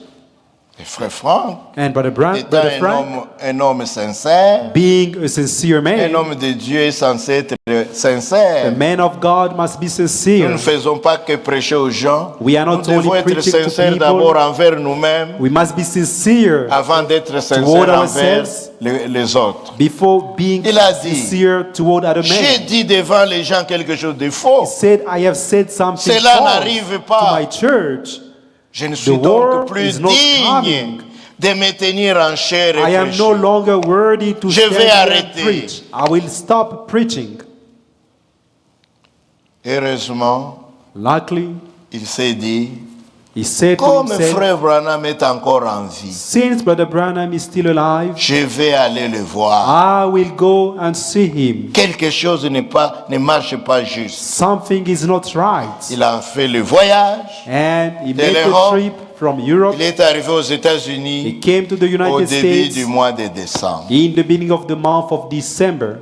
Et Frère Franck, And Brother étant Frank, un homme sincère, being a sincere un man, homme de Dieu est censé être the sincère. man of God must be Nous sincere. ne faisons pas que prêcher aux gens. We are Nous not devons only être preaching to sincères people, d'abord envers nous-mêmes we must be sincere avant d'être sincères toward envers ourselves les autres. before being Il a dit, sincere toward other j'ai men. dit devant les gens quelque chose de faux. He said, I have said something Cela false n'arrive to pas. my church. Je ne suis The war donc plus is not digne coming. de me tenir en chair et I am no prêcher. longer worthy to Je stand vais here and arrêter. preach. I will stop preaching. Heureusement, Luckily, il s'est dit, He said to comme himself, frère Branham est encore en vie, since Brother Branham is still alive, je vais aller le voir. I will go and see him. Quelque chose ne marche pas juste. Something is not right. Il a fait le voyage. And he De made the l'Europe, trip from Europe. Il est arrivé aux He États-Unis came to the au United début States du mois de décembre. in the beginning of the month of December.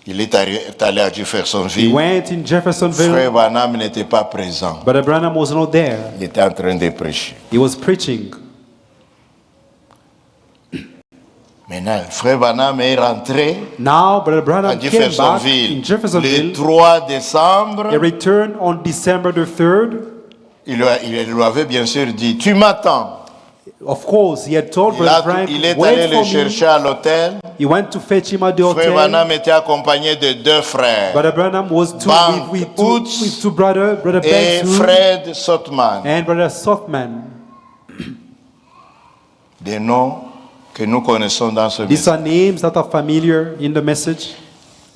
Il est allé à He Jeffersonville. went in Jeffersonville. Frère Branham n'était pas présent. Brother Branham was not there. Il était en train de prêcher. He was preaching. Maintenant, Frère Branham est rentré Now, Brother à Branham came back Jeffersonville in le Jeffersonville. 3 décembre. He returned on December the 3rd. Il lui avait bien sûr dit, tu m'attends. Of course, he had told Brother Frank, Il est allé wait le for chercher me. à l'hôtel. He went to fetch him at the Frère hotel. Branham était accompagné de 2 frères. Brother Branham was Bank with Hoots two brothers, Brother et Banks Hood Fred Sotman. and Brother Sothman. Des noms que nous connaissons dans ce These message. are names that are familiar in the message.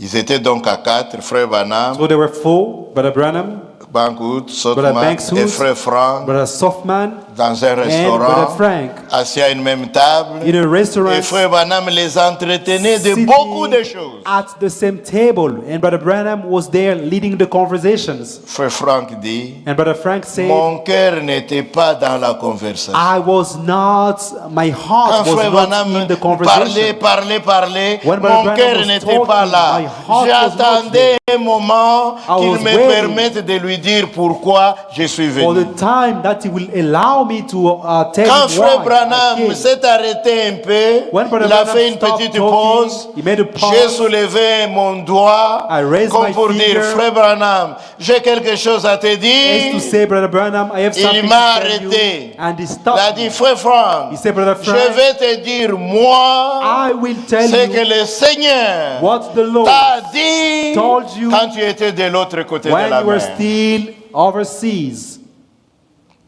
Ils étaient donc à 4, Frère Branham, So there were 4, Brother Branham, Bank Hoots, Brother Sotman Banks et Hood, Frère Frank Brother Sothman, dans un and Brother restaurant, Frank assis à une même table. in a restaurant, Et Frère Branham les entretenait de sitting beaucoup de choses. at the same table. And Brother Branham was there leading the conversations. Frère Frank dit, And Brother Frank said, mon cœur n'était pas dans la conversation. I was not, my heart Quand was Frère not Branham in the parlait, conversation. When Brother mon Branham cœur was n'était pas talking, là. my heart was not J'attendais un moment I qu'il was me waiting permette de lui dire pourquoi je suis For venu. the time that he will allow me to tell Quand him Frère why I Branham came. s'est arrêté un peu, When Brother il a Branham fait une stopped petite talking, pause. he made a pause. J'ai soulevé mon doigt I raised comme my pour dire, finger. Frère Branham, j'ai quelque chose à te As to dire. say, Brother Branham, I have Il something m'a to tell you. arrêté. And he Il a stopped dit, me. Frère Franck, He said, Brother je Frank, vais te dire, moi, I will tell ce que you le Seigneur what the Lord t'a dit told you quand tu étais de l'autre côté de when la you were mer. still overseas.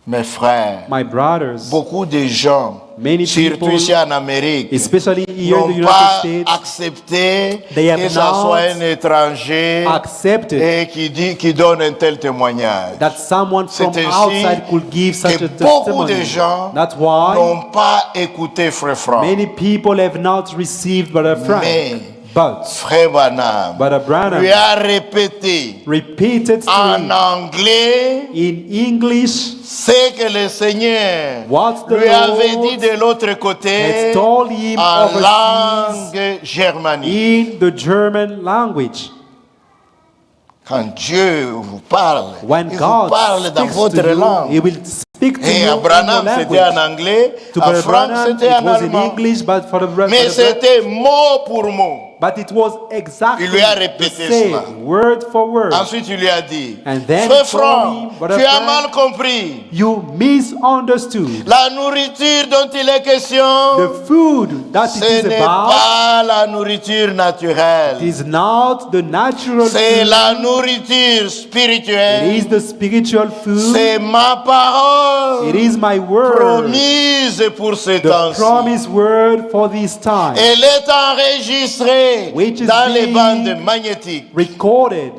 Mes frères, My brothers, beaucoup de gens, many surtout people, ici en Amérique, especially here in the n'ont United pas States, accepté they have que ça not soit un étranger accepted et qui donne un tel témoignage. that someone from C'est ainsi outside could give such que a beaucoup de testimony. gens That's why n'ont pas écouté Frère Franck. many people have not received Brother Frank. Mais But Frère Branham Brother Branham lui a répété repeated to en him anglais in English ce que le Seigneur what the lui avait Lord dit de l'autre côté had told him en overseas langue germanique. in the German language. Quand Dieu vous parle, When il vous God parle dans speaks votre to you, langue. He will speak to Et you à in Branham, your c'était en language. anglais, To à Brother Franck, Branham, c'était it en was in allemand. English, but for the Mais c'était mot pour mot. but it was exactly Il lui a the répété same, cela. word for word. Ensuite, il lui a dit, And then Frère he told Franck, him, Brother tu as Frank, mal compris. You misunderstood. La nourriture dont il est question, The food that it ce is n'est about pas la nourriture naturelle. is not the natural C'est food. la nourriture It spirituelle. is the spiritual food. C'est ma parole It is my word. promise pour ce The temps-ci. promised word for this time. Elle est enregistrée Which is dans les being bandes magnétiques. Recorded.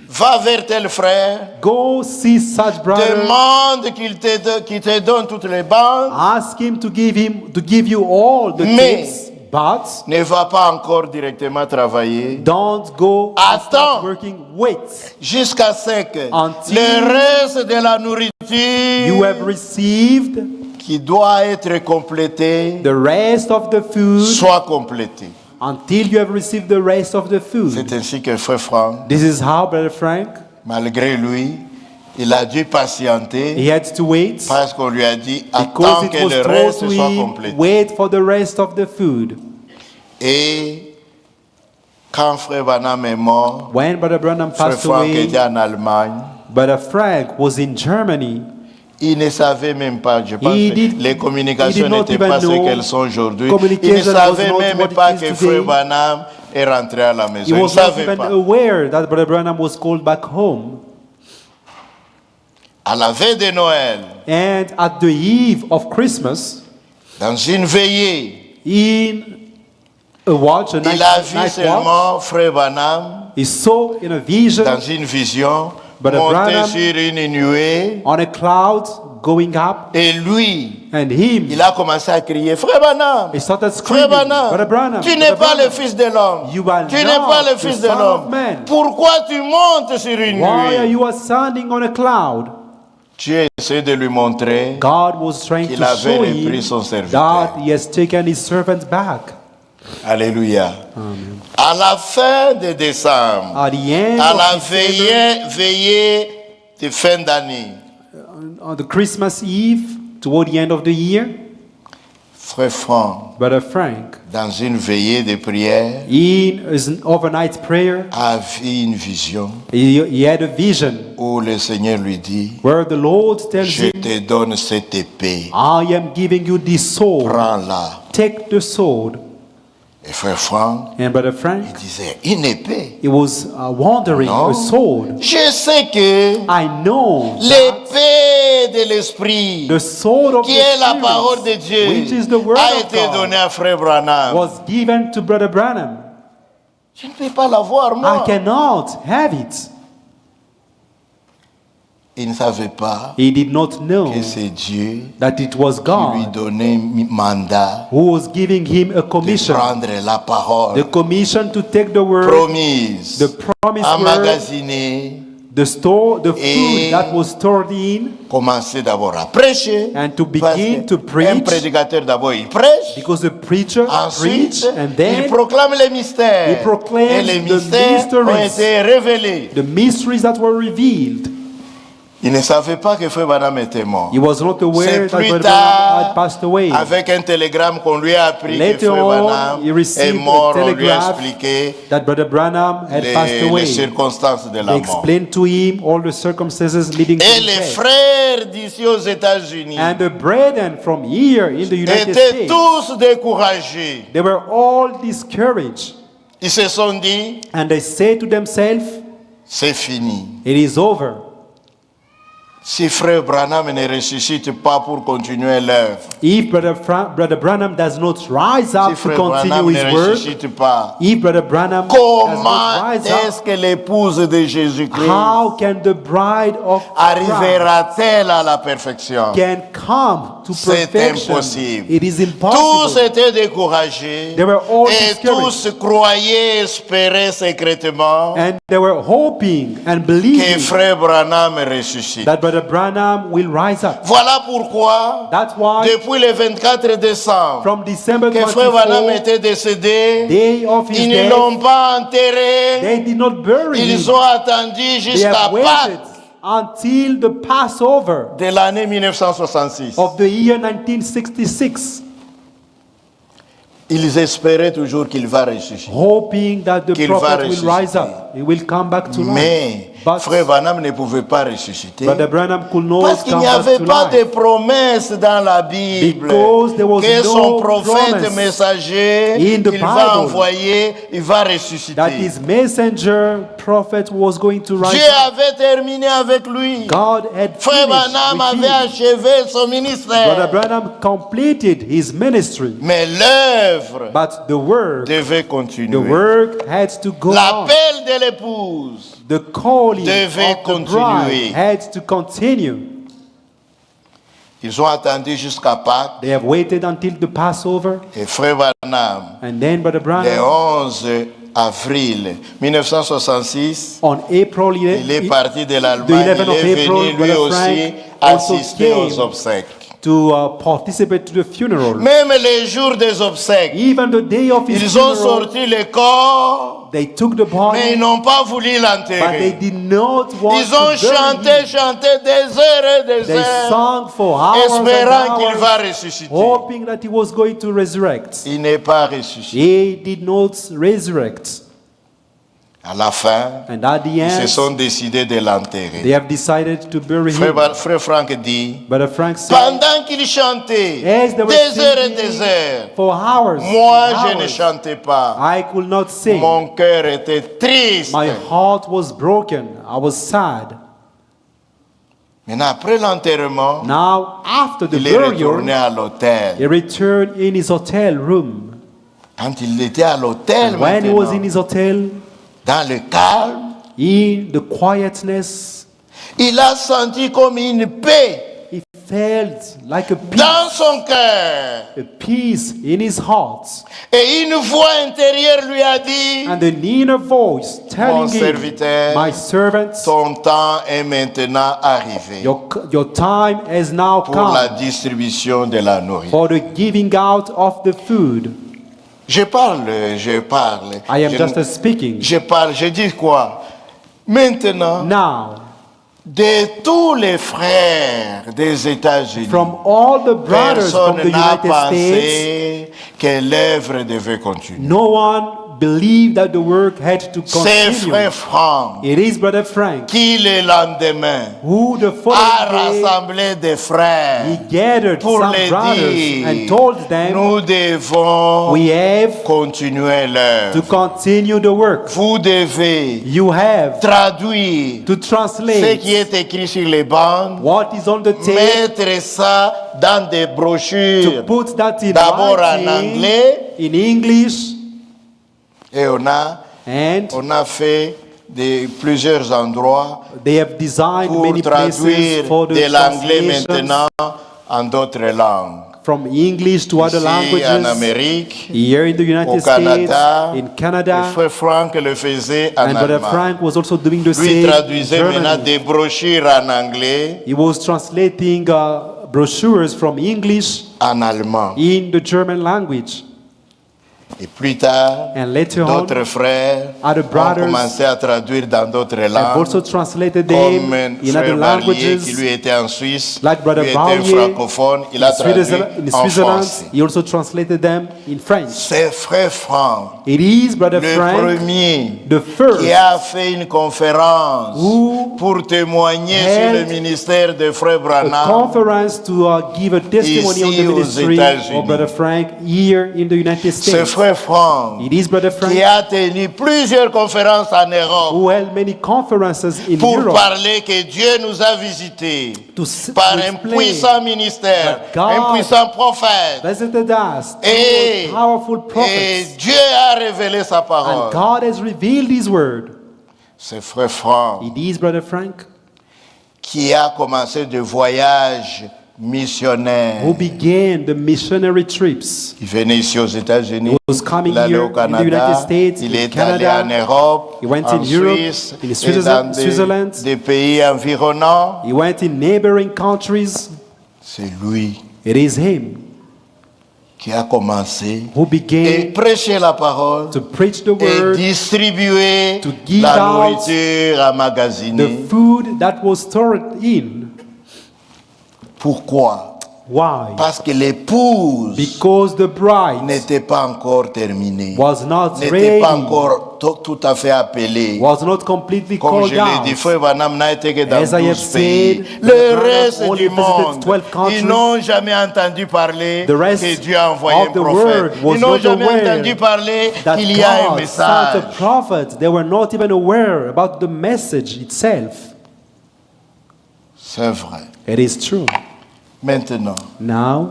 Va vers tel frère, Go see such brother. demande qu'il te donne toutes les bandes. Ask him to give you all the Mais- tips, but Ne va pas encore directement travailler don't go and Attends. start working. Wait jusqu'à ce que Until le reste de la nourriture you have received qui doit être complété the rest of the food. soit complété. Until you have received the rest of the food. C'est ainsi que Frère Franck, This is how Brother Frank, malgré lui, il a dû patienter he had to wait parce qu'on lui a dit because attends it que was le told reste to soit him, complété. wait for the rest of the food. Et quand Frère Branham est mort, When Brother Branham Frère passed Franck away, était en Allemagne. Brother Frank was in Germany. Il ne savait même pas, je pense He que did- les he communications did not n'étaient even pas ce know. qu'elles sont aujourd'hui. Il ne Communication was savait not même what it pas is que today. Frère Branham est rentré à la He maison. Il ne was not savait even pas. aware that Brother Branham was called back home. À la veille de Noël, And at the eve of Christmas, dans une veillée, in a watch, a il a vu night watch, seulement Frère Branham he saw in a vision dans une vision Brother monter Branham sur une nuée. on a cloud going up, Et lui, and him, il a commencé à crier, Frère Branham, he started Frère screaming, Brother Branham, Branham, tu n'es Brother pas le Branham, fils de l'homme. You are Tu n'es not pas le the fils de Son of l'homme. Man. Pourquoi tu montes sur une Why are nuée? you ascending on a cloud? Dieu essaie de lui montrer God was trying qu'il to avait show repris him son serviteur. that he has taken his servant back. Alléluia. À la fin de décembre, At the end à of la December, veillée de fin d'année, on the Christmas Eve, toward the end of the year, Frère Franck, Brother Frank, dans une veillée de prière, in his overnight prayer, a vu une vision he had a vision où le Seigneur lui dit, where the Lord tells je him, te donne cette épée, I am giving you this sword. prends-la. Take the sword. Et Frère Franck, And Brother il Frank, disait, une épée? he was wondering, Non. a sword. Je sais que I know that l'épée de l'Esprit, the sword of qui est la the parole de Spirit, which is Dieu, the word a of été donnée God, à Frère Branham. was given to Brother Branham. Je ne peux pas l'avoir, I moi. cannot have it. Il ne savait pas He did not know que c'est Dieu that it was qui lui God donnait mandat who was giving him a de commission. prendre la The parole commission to take the word, promise, the promised word, emmagasiner, the store, the Et- food that was stored in, commencer d'abord à prêcher. and to Parce begin to qu'un preach, prédicateur d'abord il prêche, because the preacher ensuite preached, and il then proclame les mystères. he proclaims Et les the mystères ont mysteries. été révélés. the mysteries that were revealed. Il ne savait pas que Frère Branham était mort. He was not C'est aware that plus Brother Branham tard, had passed away. avec un télégramme qu'on lui a appris que Later Frère on, Branham he est received mort, a on lui a telegraph expliqué that Brother Branham had passed les away. circonstances de They la mort. explained to him all the circumstances leading to Et his les death. frères d'ici aux États-Unis And the brethren from here in the United étaient States, tous découragés. they were all discouraged. Ils se sont dit, And they said to themselves, c'est fini. it is over. Si Frère Branham ne ressuscite pas pour continuer l'œuvre, If Brother Branham does not rise si up to Frère continue Branham his ne work, ressuscite pas, if Brother Branham does not comment rise est-ce up, que l'épouse de Jésus-Christ how can the bride of Christ arrivera-t-elle à la perfection? can come to C'est perfection? impossible. It is Tous impossible. étaient découragés They were all et discouraged. tous croyaient, espéraient secrètement And they were hoping and que believing Frère Branham ressuscite. that Brother Branham will rise up. Voilà pourquoi, That's why depuis le 24 décembre, from December que Frère Branham 24, était décédé, day of his ils ne death, l'ont pas enterré, they did not bury ils him. ont attendu They jusqu'à have waited Pâques until the Passover de l'année 1966. of the year 1966, Ils espéraient toujours qu'il va ressusciter. hoping that the Qu'il va prophet will rise ressusciter. up. He will come back to life. Mais But Frère Branham ne pouvait pas ressusciter Brother Branham could parce not qu'il come n'y back avait to pas de life. promesse dans la Bible Because there was que son no prophète promise messager in the qu'il va Bible envoyer, il va That ressusciter. his messenger prophet was going to rise Dieu up. avait terminé avec lui. God had Frère finished Branham with avait him. achevé son Brother ministère. Branham completed his ministry, Mais l'œuvre but the work devait The continuer. work had to go on. L'appel de l'épouse The calling devait of the continuer. bride had to continue. Ils ont attendu jusqu'à Pâques. They have waited until the Passover, Et Frère Branham, and then Brother le Branham, 11 avril 1966, on April il est 11, parti de the l'Allemagne. 11th Il of est April, venu lui Brother aussi Frank also assister aux came obsèques. to participate to the funeral. Même les jours des obsèques, Even the day of his ils ont funeral, sorti le corps, they took the mais ils body, n'ont pas voulu but they l'enterrer. did not want Ils ont to bury chanté, him. chanté des heures et des They heures, sang for hours espérant and qu'il va hours, ressusciter. hoping that he was going to resurrect. Il n'est pas ressuscité. He did not resurrect. À la fin, And at the ils se end, sont décidés de they l'enterrer. have decided to bury him. Frère Franck dit, Brother Frank said, pendant qu'il chantait as they were des heures et des singing heures, for hours, moi and je ne hours, chantais pas. I could not sing. Mon cœur était triste. My heart was broken. I was sad. Maintenant, après l'enterrement, Now, after the il est retourné burial, à l'hôtel. he returned in his hotel room. Quand il était à l'hôtel, And when he was in maintenant, his hotel, dans le calme, in the quietness, Il a senti comme une paix He felt like a dans son cœur. peace in his heart. Et une voix intérieure lui a dit, And an inner voice telling Mon him, serviteur, my servant, ton temps est maintenant arrivé your time has now pour la come distribution de la nourriture. for the giving out of the food. Je parle. I am just speaking. Je dis quoi? Maintenant, Now, de tous les frères des États-Unis, from all the brothers from the personne n'a United States, pensé que l'œuvre devait continuer. no one believed that the work had to C'est continue. frère Franck It is Brother Frank qui le lendemain who the a following day rassemblé des frères he gathered pour some les brothers dire, and told them nous devons we have continuer to l'œuvre. continue the work. Vous devez You have traduire to ce translate qui est écrit sur les bandes, what is on the tape, mettre ça dans des to brochures, put that in d'abord en writing anglais, in English, et on a fait plusieurs endroits they have designed pour many places traduire for the de l'anglais translations maintenant en d'autres langues. from English to other Ici en languages. Amérique, Here in the au United States, Canada, in le Canada, frère Franck le faisait en and Brother allemand. Frank was also doing the Lui same in traduisait maintenant Germany. des brochures en anglais, He was translating brochures from English en allemand. in the German language. Et plus tard, And later on, d'autres frères other ont brothers commencé à traduire dans d'autres I've langues. also translated Comme them in frère other Barlier, qui languages. lui était en Suisse, Like Brother lui était Barlier, francophone, il a traduit In en Switzerland, français. he also translated them in French. C'est frère Franck, It is Brother le Frank, premier, the first, qui a fait une conférence who pour témoigner sur le held ministère de frère a Branham. conference to give a testimony on Ici the aux ministry États-Unis. of Brother Frank here in the United C'est States. frère Franck It is Brother qui Frank a tenu plusieurs conférences en Europe who held many conferences in pour Europe parler que Dieu nous a visités to par to un explain puissant ministère, that God un puissant prophète. visited us Et, through powerful et prophets. Dieu a révélé sa And parole. God has revealed His word. C'est frère Franck It is Brother Frank qui a commencé de voyages missionnaires. who began the missionary trips. Il venait ici aux États-Unis, He was coming il allait here au in the United Canada, States, il in est allé Canada. en Europe, He went en in Europe, Suisse, in et Switzerland, dans Switzerland. des pays environnants. He went in neighboring countries. C'est lui It is him qui a commencé who et began prêcher la parole to preach the et word, distribuer to give la out nourriture the emmagasinée. food that was stored in. Pourquoi? Why? Parce que l'épouse Because the bride n'était pas encore terminée, was not n'était pas ready, encore tout à fait appelée. was not completely Comme called je l'ai dit, out. Frère Branham n'a été que dans As I have 12 pays. said, Le Brother Branham reste only du visited monde, 12 countries. ils n'ont jamais entendu parler The rest que Dieu a envoyé of un the prophète. world was Ils n'ont not jamais aware entendu parler that qu'il y a un God sent a message. prophet. They were not even aware about the message itself. C'est vrai. It is true. Maintenant, Now,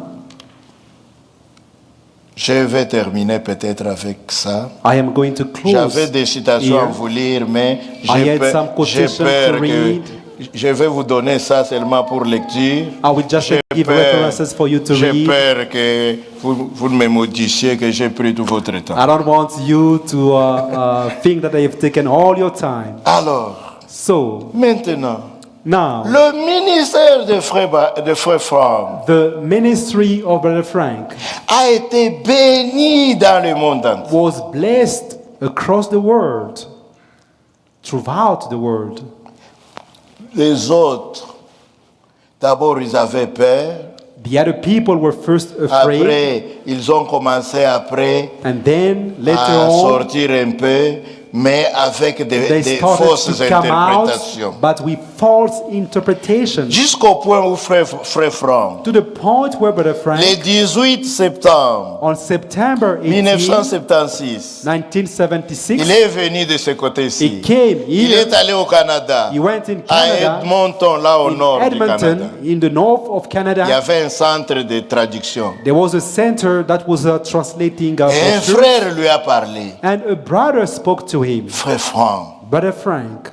je vais terminer peut-être avec ça. I am going to close J'avais des citations à here. vous lire, mais I had some j'ai quotations peur to que read. je vais vous donner ça seulement pour lecture. I will just J'ai give peur- references for you to J'ai read. peur que vous ne me maudissiez que j'ai pris tout votre temps. I don't want you to think that I have taken all your time. Alors, So, maintenant, now, le ministère de Frère Franck the ministry of Brother Frank a été béni dans le monde entier. was blessed across the world, throughout the world. Les autres, d'abord, ils avaient peur. The other people were first afraid, Après, ils ont commencé après and then later à on, sortir un peu, mais avec they des started fausses to come out, interprétations. but with false interpretations. Jusqu'au point où Frère Franck, To the point where Brother le Frank, 18 septembre on September 18, 1976, 1976, il est venu de ce côté-ci. he came Il here, est allé au Canada, he went in à Canada, Edmonton, là au in nord du Canada. Edmonton, in the north of Il y Canada. avait un centre de traduction. There was a center that was translating Et un brochures, frère lui a parlé. and a brother spoke to him. Frère Franck, Brother Frank,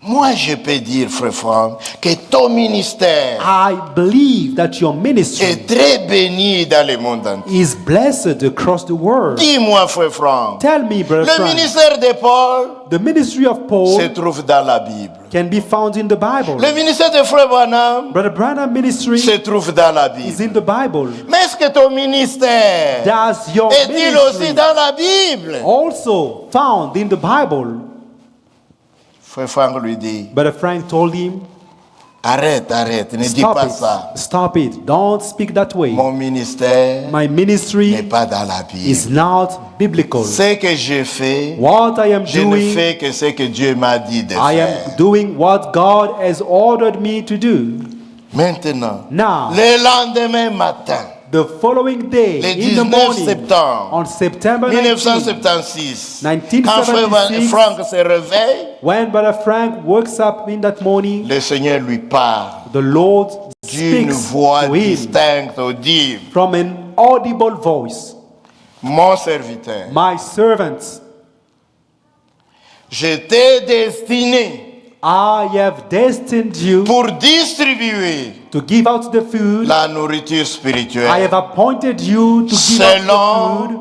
Moi, je peux dire, frère Franck, que ton ministère I believe that your ministry est très béni dans le monde entier. is blessed across the world. Dis-moi, frère Franck, Tell me, brother le Frank, ministère de Paul the ministry of se Paul trouve dans la Bible. can be found in the Bible. Le ministère de frère Branham Brother Branham ministry se trouve dans la is Bible. in the Bible. Mais est-ce que ton ministère Does your est-il aussi ministry dans la Bible? also found in the Bible? Frère Franck lui dit, Brother Frank told him, arrête, ne dis pas ça. Stop it, don't speak that way. Mon ministère My n'est ministry pas dans la is Bible. not biblical. Ce que je fais, What I am je ne doing, fais que ce que Dieu m'a dit de I faire. am doing what God has ordered me to do. Maintenant, Now, le lendemain matin, the following day, le in the 19 morning, septembre on September 19, 1976, quand 1976, frère Franck se réveille, when Brother Frank wakes up in that morning, le Seigneur lui parle the Lord d'une speaks voix to him distincte, audible. from an audible voice. Mon serviteur, My servants, je t'ai destiné I have destined you pour distribuer to give out the food. la nourriture I spirituelle have appointed you to give out the selon food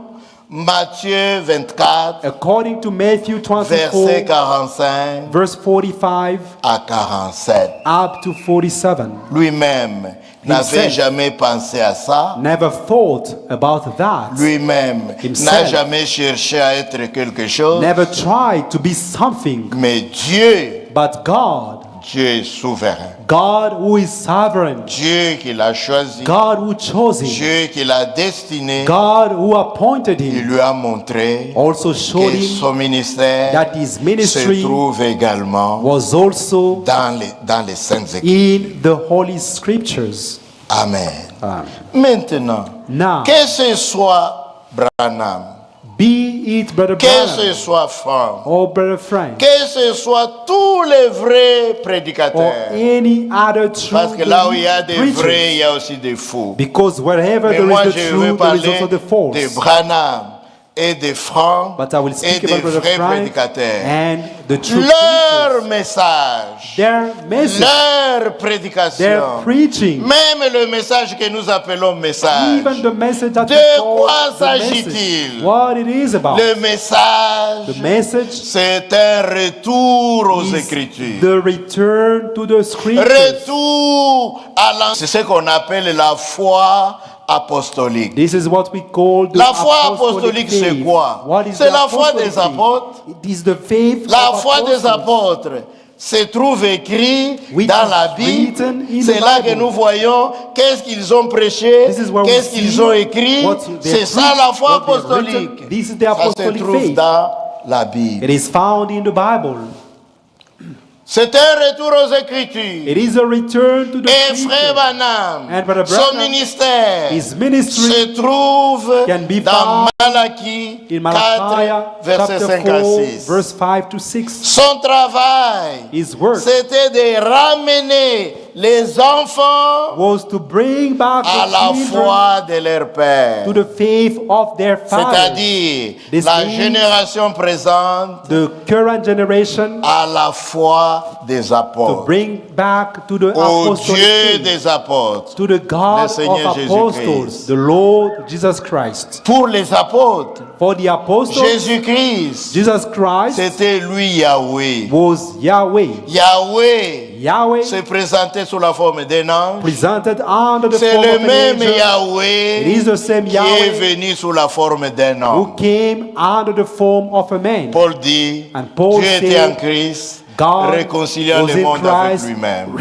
Matthieu 24, according to Matthew verset 24, 45 verse 45 à 47. up to 47. Lui-même n'avait Himself. jamais pensé à ça. Never thought about that. Lui-même n'a Himself. jamais cherché à être quelque chose. Never tried to be something. Mais Dieu, But God, Dieu est souverain. God who is sovereign, Dieu qui l'a choisi, God who chose him, Dieu qui l'a destiné, God who appointed il him, lui a montré also showed que him son ministère that his se ministry trouve également was also dans les Saintes Écritures. in the Holy Scriptures. Amen. Amen. Maintenant, Now, que ce soit Branham, be it Brother que ce Branham soit Franck, or Brother Frank que ce soit tous les vrais or prédicateurs, any other true parce que là où il y a des vrais, il preachers, y a aussi des faux. because wherever Mais there moi, is the je true, veux there is parler also the de false. Branham et de Franck But I will et speak des about Brother vrais Frank prédicateurs. and the true Leur preachers. message, Their message, leur their prédication, preaching, même le message que nous appelons message, even the message that de we call quoi the message, s'agit-il? what it is about. Le message, The message c'est un retour aux is Écritures. the return to the scriptures. Retour à c'est ce qu'on appelle la foi apostolique. This is what we call the La foi apostolic apostolique, c'est faith. quoi? What is C'est the la foi apostolic des faith? apôtres. It is the faith La of foi des apostles. apôtres se trouve écrit Which dans is la Bible. written in C'est the là que Bible. nous voyons qu'est-ce qu'ils ont prêché, This is where we qu'est-ce qu'ils see ont écrit. what they C'est ça preach, la foi what they apostolique. written. This is the Ça se apostolic trouve faith. dans la Bible. It is found in the Bible. C'est un retour aux Écritures. It is a return to the Et frère scripture. Branham, And Brother son Branham, ministère His ministry se trouve can be dans found Malachie in 4, Malachi versets chapter 5 à 4, 6. verse 5 to 6. Son travail, His work c'était de ramener les enfants was to bring back à the la children foi de leur Père. to the faith of their father. C'est-à-dire This la means génération présente the current generation à la foi des to apôtres. bring back to the Au apostolic Dieu faith, des apôtres. to the God le Seigneur of Jésus-Christ. apostles, the Lord Jesus Christ. Pour les apôtres, For the apostles, Jésus-Christ, Jesus Christ c'était lui Yahweh. was Yahweh. Yahweh Yahweh se présentait sous la forme d'un ange. presented under the C'est form le of an même angel. It Yahweh is the same qui est Yahweh venu sous la forme d'un who homme. came under the form of a man. Paul dit, And Paul Dieu était said, en Christ, God réconciliant was le in monde avec Christ, lui-même.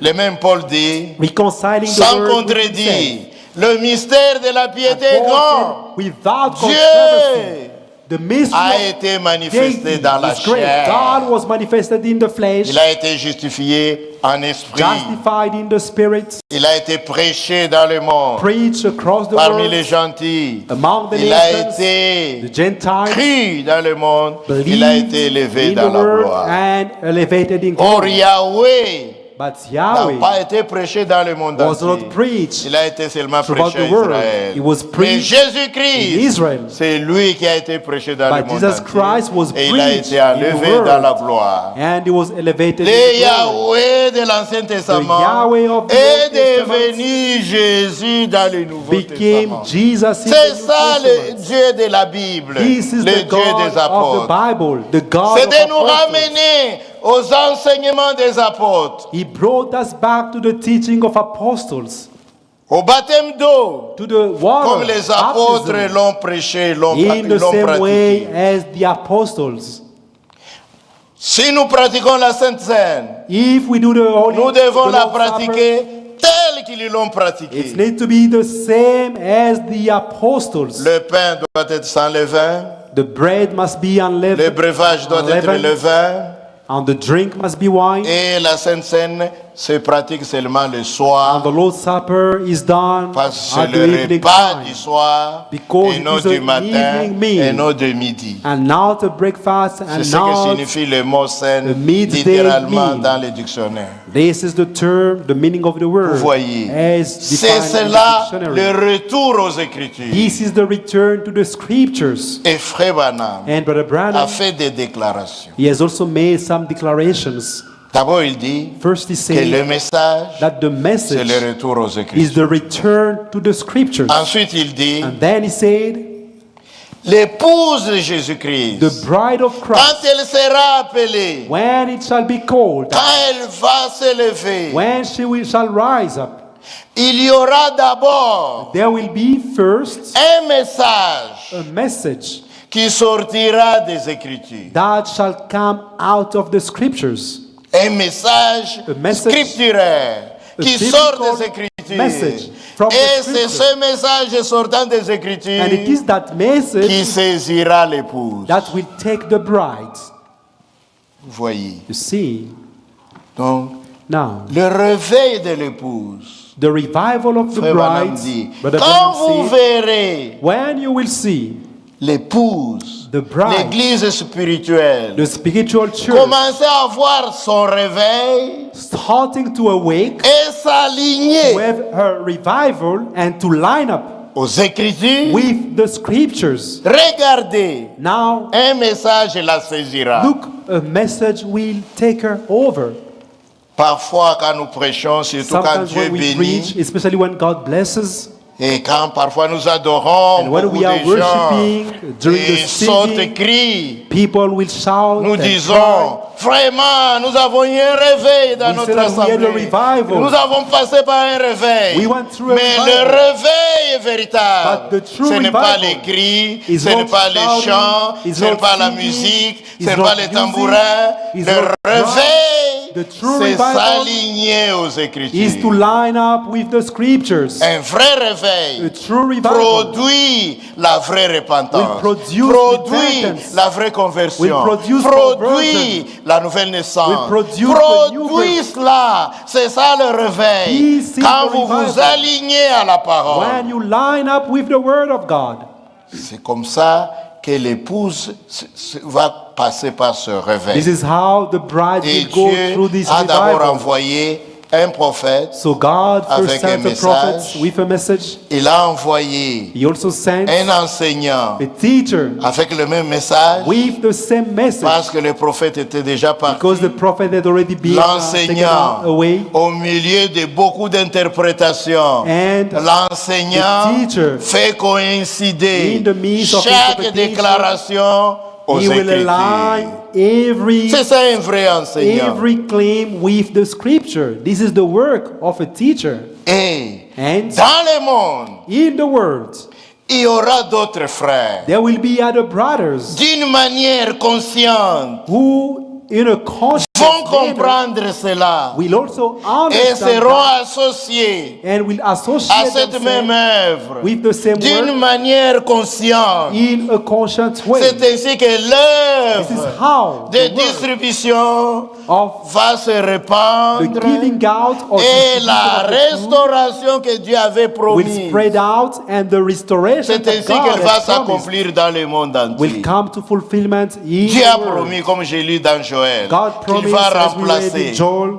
Le même Paul dit, reconciling the sans world with contredit, le mystère de la piété est himself. grand. Without Dieu controversy, the mystery a of été manifesté deity dans la is great. chair. God was manifested in the flesh, Il a été justifié en esprit. justified in the spirit, Il a été prêché dans le monde. preached across the Parmi world, les gentils, among the il a nations, été the Gentiles, cru dans le monde. Il a believed été élevé in dans the la word gloire. and elevated in Or glory. Yahweh But n'a Yahweh pas été prêché dans le monde was not entier. preached Il a été seulement throughout prêché à the world. Israël. It was Mais preached in Jésus-Christ, Israel. c'est lui qui a été prêché dans le But monde Jesus entier. Christ was Et il a preached été in the enlevé world. dans la gloire. And he was elevated in Le the glory. Yahweh de l'Ancien Testament Yahweh of the est Old Testament devenu Jésus dans le Nouveau became Testament. Jesus in C'est the New ça le Testament. Dieu de la Bible, This is le the Dieu God des of the apôtres. Bible, the God C'est of de nous apostles. ramener aux enseignements des apôtres, He brought us back to the teaching of apostles, au baptême d'eau, to the water comme les apôtres baptism, l'ont prêché, l'ont in the same way pratiqué. as the apostles. Si nous pratiquons la Sainte Seine, If we do the Holy nous devons the la Lord's Supper, pratiquer telle qu'ils l'ont it pratiquée. needs to be the same as the apostles. Le pain doit être sans levain, The bread must be le unleavened, breuvage doit être le vin, and the drink must be wine. et la Sainte Seine se pratique seulement le And soir, the Lord's Supper is done parce que at c'est the le evening repas time, du soir, because et it non is du an matin, evening meal. et non de midi. and not a breakfast, C'est and ce que not. signifie le mot Seine, the midday littéralement meal. dans les dictionnaires. This is the term, the meaning of the word, Vous voyez, as c'est defined in cela the le dictionary. retour aux Écritures. This is the return to the scriptures. Et Frère Branham And Brother a Branham, fait des déclarations. he has also made some declarations. D'abord, il dit First, he que said le message, that the c'est message le retour aux is Écritures. the return to the scriptures. Ensuite, il dit, And then he said, l'épouse de Jésus-Christ, the bride of quand Christ, elle sera appelée, when it shall be called, quand elle va s'élever, when shall rise up, il y aura d'abord there will be first un message a message qui sortira des Écritures. that shall come out of the scriptures. Un message A message, scripturaire a qui sort biblical des Écritures. message from the Et c'est scriptures. ce message sortant des And it Écritures is that qui message saisira l'épouse. that will take the bride. Vous voyez. You see, Donc, now, le réveil de l'épouse. the revival of the Frère Branham bride, dit, Brother quand Branham vous said, verrez when you will see l'épouse, the bride, l'église spirituelle, the spiritual church, commencer à avoir son réveil starting to awake et s'aligner with her revival and to line up aux Écritures, with the scriptures. regardez, Now, un message la saisira. look, a message will take her over. Parfois, quand nous prêchons, surtout quand Sometimes Dieu when we bénit, preach, especially when God blesses, et quand parfois nous adorons, and when beaucoup we are de gens worshiping, during the et sautent et singing, crient, people will shout nous and disons, cry. vraiment, nous avons eu un réveil dans We notre say that we had a assemblée. revival. Nous avons passé par un réveil. We went through a Mais revival. le réveil véritable, But the true ce n'est pas revival les cris, is ce n'est not pas les shouting, chants, is ce n'est not pas la singing, musique, is ce n'est not pas les music, tambourins. is Le not réveil, The true c'est revival s'aligner aux is to Écritures. line up with the scriptures. Un vrai réveil A true revival produit la vraie repentance, will produce produit repentance, la vraie conversion, will produce produit la nouvelle naissance, will produce the new produit birth. cela. C'est ça le réveil. This is Quand the vous vous revival. alignez à la parole, When you line up with the word of God, c'est comme ça que l'épouse va passer par ce réveil. this is how the bride Et will go Dieu through this a d'abord revival. envoyé un prophète, So God first avec un sent a prophet message. with a message. il a envoyé He also sent un enseignant a teacher avec le même message, with the same message, parce que le prophète était déjà parti. because the prophet had already been taken L'enseignant, away. au milieu de beaucoup d'interprétations, And l'enseignant the teacher, fait coïncider in the midst of chaque interpretation, déclaration aux he will align Écritures. every C'est ça un vrai enseignant. claim with the scripture. This is the work of a teacher. Et And dans le monde, in the world, il y aura d'autres frères. there will be other brothers D'une manière consciente, who, in a conscious vont manner, comprendre cela will also et understand seront that associés and will à associate cette même themselves œuvre with the same d'une work manière consciente. in a conscious way. C'est ainsi que This is l'œuvre how de the work distribution of va se the répandre giving out or et distribution la of the food restauration que Dieu avait will promise. spread out, and the restoration C'est that ainsi God qu'elle va has promised s'accomplir dans le monde will entier. come to fulfillment in Dieu a the world. promis, comme j'ai lu dans Joël, God qu'il promised, va as we read in remplacer Joel,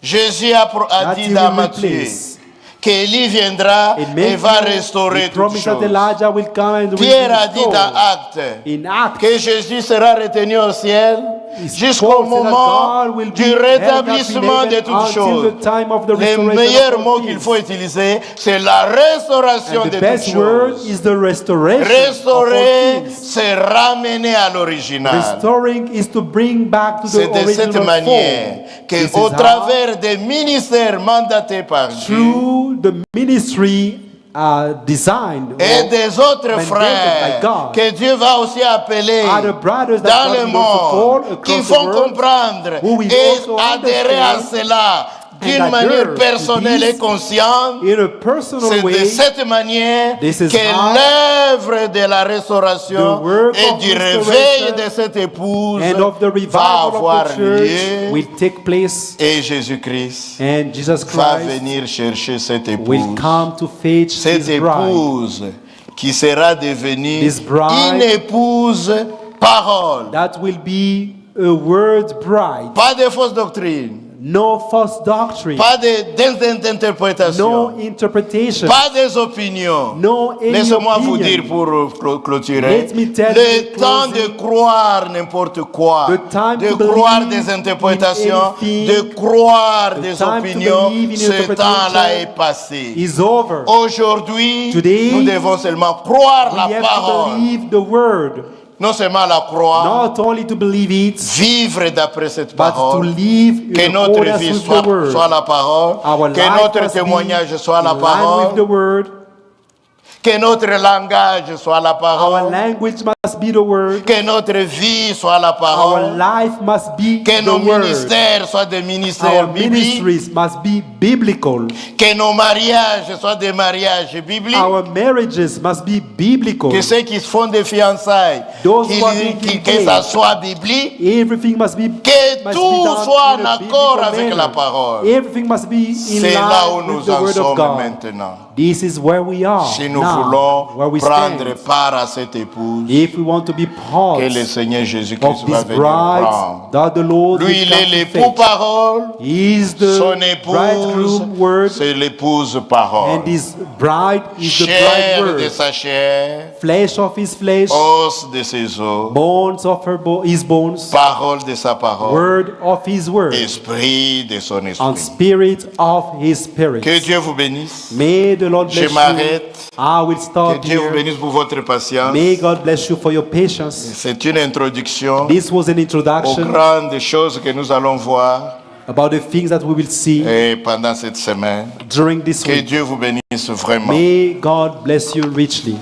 Jésus a that dit he dans will Matthieu replace. qu'Élie viendra In et va Matthew, restaurer he toutes promised that choses. Elijah will come and will Pierre a dit restore. dans Actes In Acts, que Jésus sera retenu au ciel jusqu'au Paul said that moment God will be du held up in rétablissement de heaven toutes until choses. the time of the Le restoration meilleur of all mot qu'il things. faut utiliser, c'est la restauration And de the toutes best word choses. is the restoration of Restaurer, all things. c'est ramener à l'original. Restoring is to bring back to the C'est de cette original manière form. que, This is au how, travers des ministères mandatés par Dieu through the ministry designed et or des autres mandated by frères God, que Dieu va aussi appeler other brothers that dans God le will also call monde, across qui the font world, comprendre who will et also adhérer à understand cela d'une and manière adhere to personnelle this et consciente. in a personal C'est de way. cette manière This is que how l'œuvre de la restauration the work et of du réveil restoration de cette épouse and of the va revival avoir of the church lieu. will take place, Et Jésus-Christ and Jesus va Christ venir chercher cette will épouse. come to fetch Cette his bride. épouse qui sera devenue This bride une épouse parole. That will be a word bride. Pas de fausse doctrine, No false doctrine. pas d'interprétation, No interpretation. pas des opinions. No any Laissez-moi vous opinion. dire pour clôturer, Let me tell le you, temps de closing, croire n'importe quoi, the time de to croire believe des interprétations, in anything, de croire the des time to opinions, believe in ce interpretation temps-là est passé. is over. Aujourd'hui, Today, nous devons seulement croire We la have to parole, believe the word. non seulement la croire, Not only to believe it, vivre d'après cette but to parole, live que in notre accordance vie with the soit word. la parole, Our que life notre must be témoignage soit la in line with the parole, word. que notre langage soit la Our parole, language must be the word. que notre vie soit la Our parole, life must be que the nos word. ministères soient des ministères Our bibliques, ministries must be biblical. que nos mariages soient des mariages bibliques, Our marriages must be biblical. que ceux qui font des fiançailles, Those who are being que ça engaged, soit biblique, everything must be que must tout be done soit in en a accord biblical avec manner. la parole. Everything must be in C'est là où line nous with the en word of sommes God. maintenant. This is where we are Si nous now, where voulons we prendre stand. part à cette épouse If we want to be part que le Seigneur Jésus-Christ of va this venir bride prendre. that the Lord Lui, will il come est to l'époux fetch. parole, He is son the épouse, bridegroom word, c'est l'épouse parole. and his bride is the bride Chair de word. sa chair, Flesh of his flesh, os de ses os, bones of his bones, parole de sa parole, word of his word, esprit de son and esprit. spirit of his spirit. Que Dieu vous bénisse. May the Lord Je bless you. m'arrête. I will Que stop Dieu vous here. bénisse pour votre patience. May God bless you for your patience. C'est une introduction This was an aux introduction grandes choses que nous allons voir about the things that we will see pendant cette semaine. during this Que week. Dieu vous bénisse vraiment. May God bless you richly.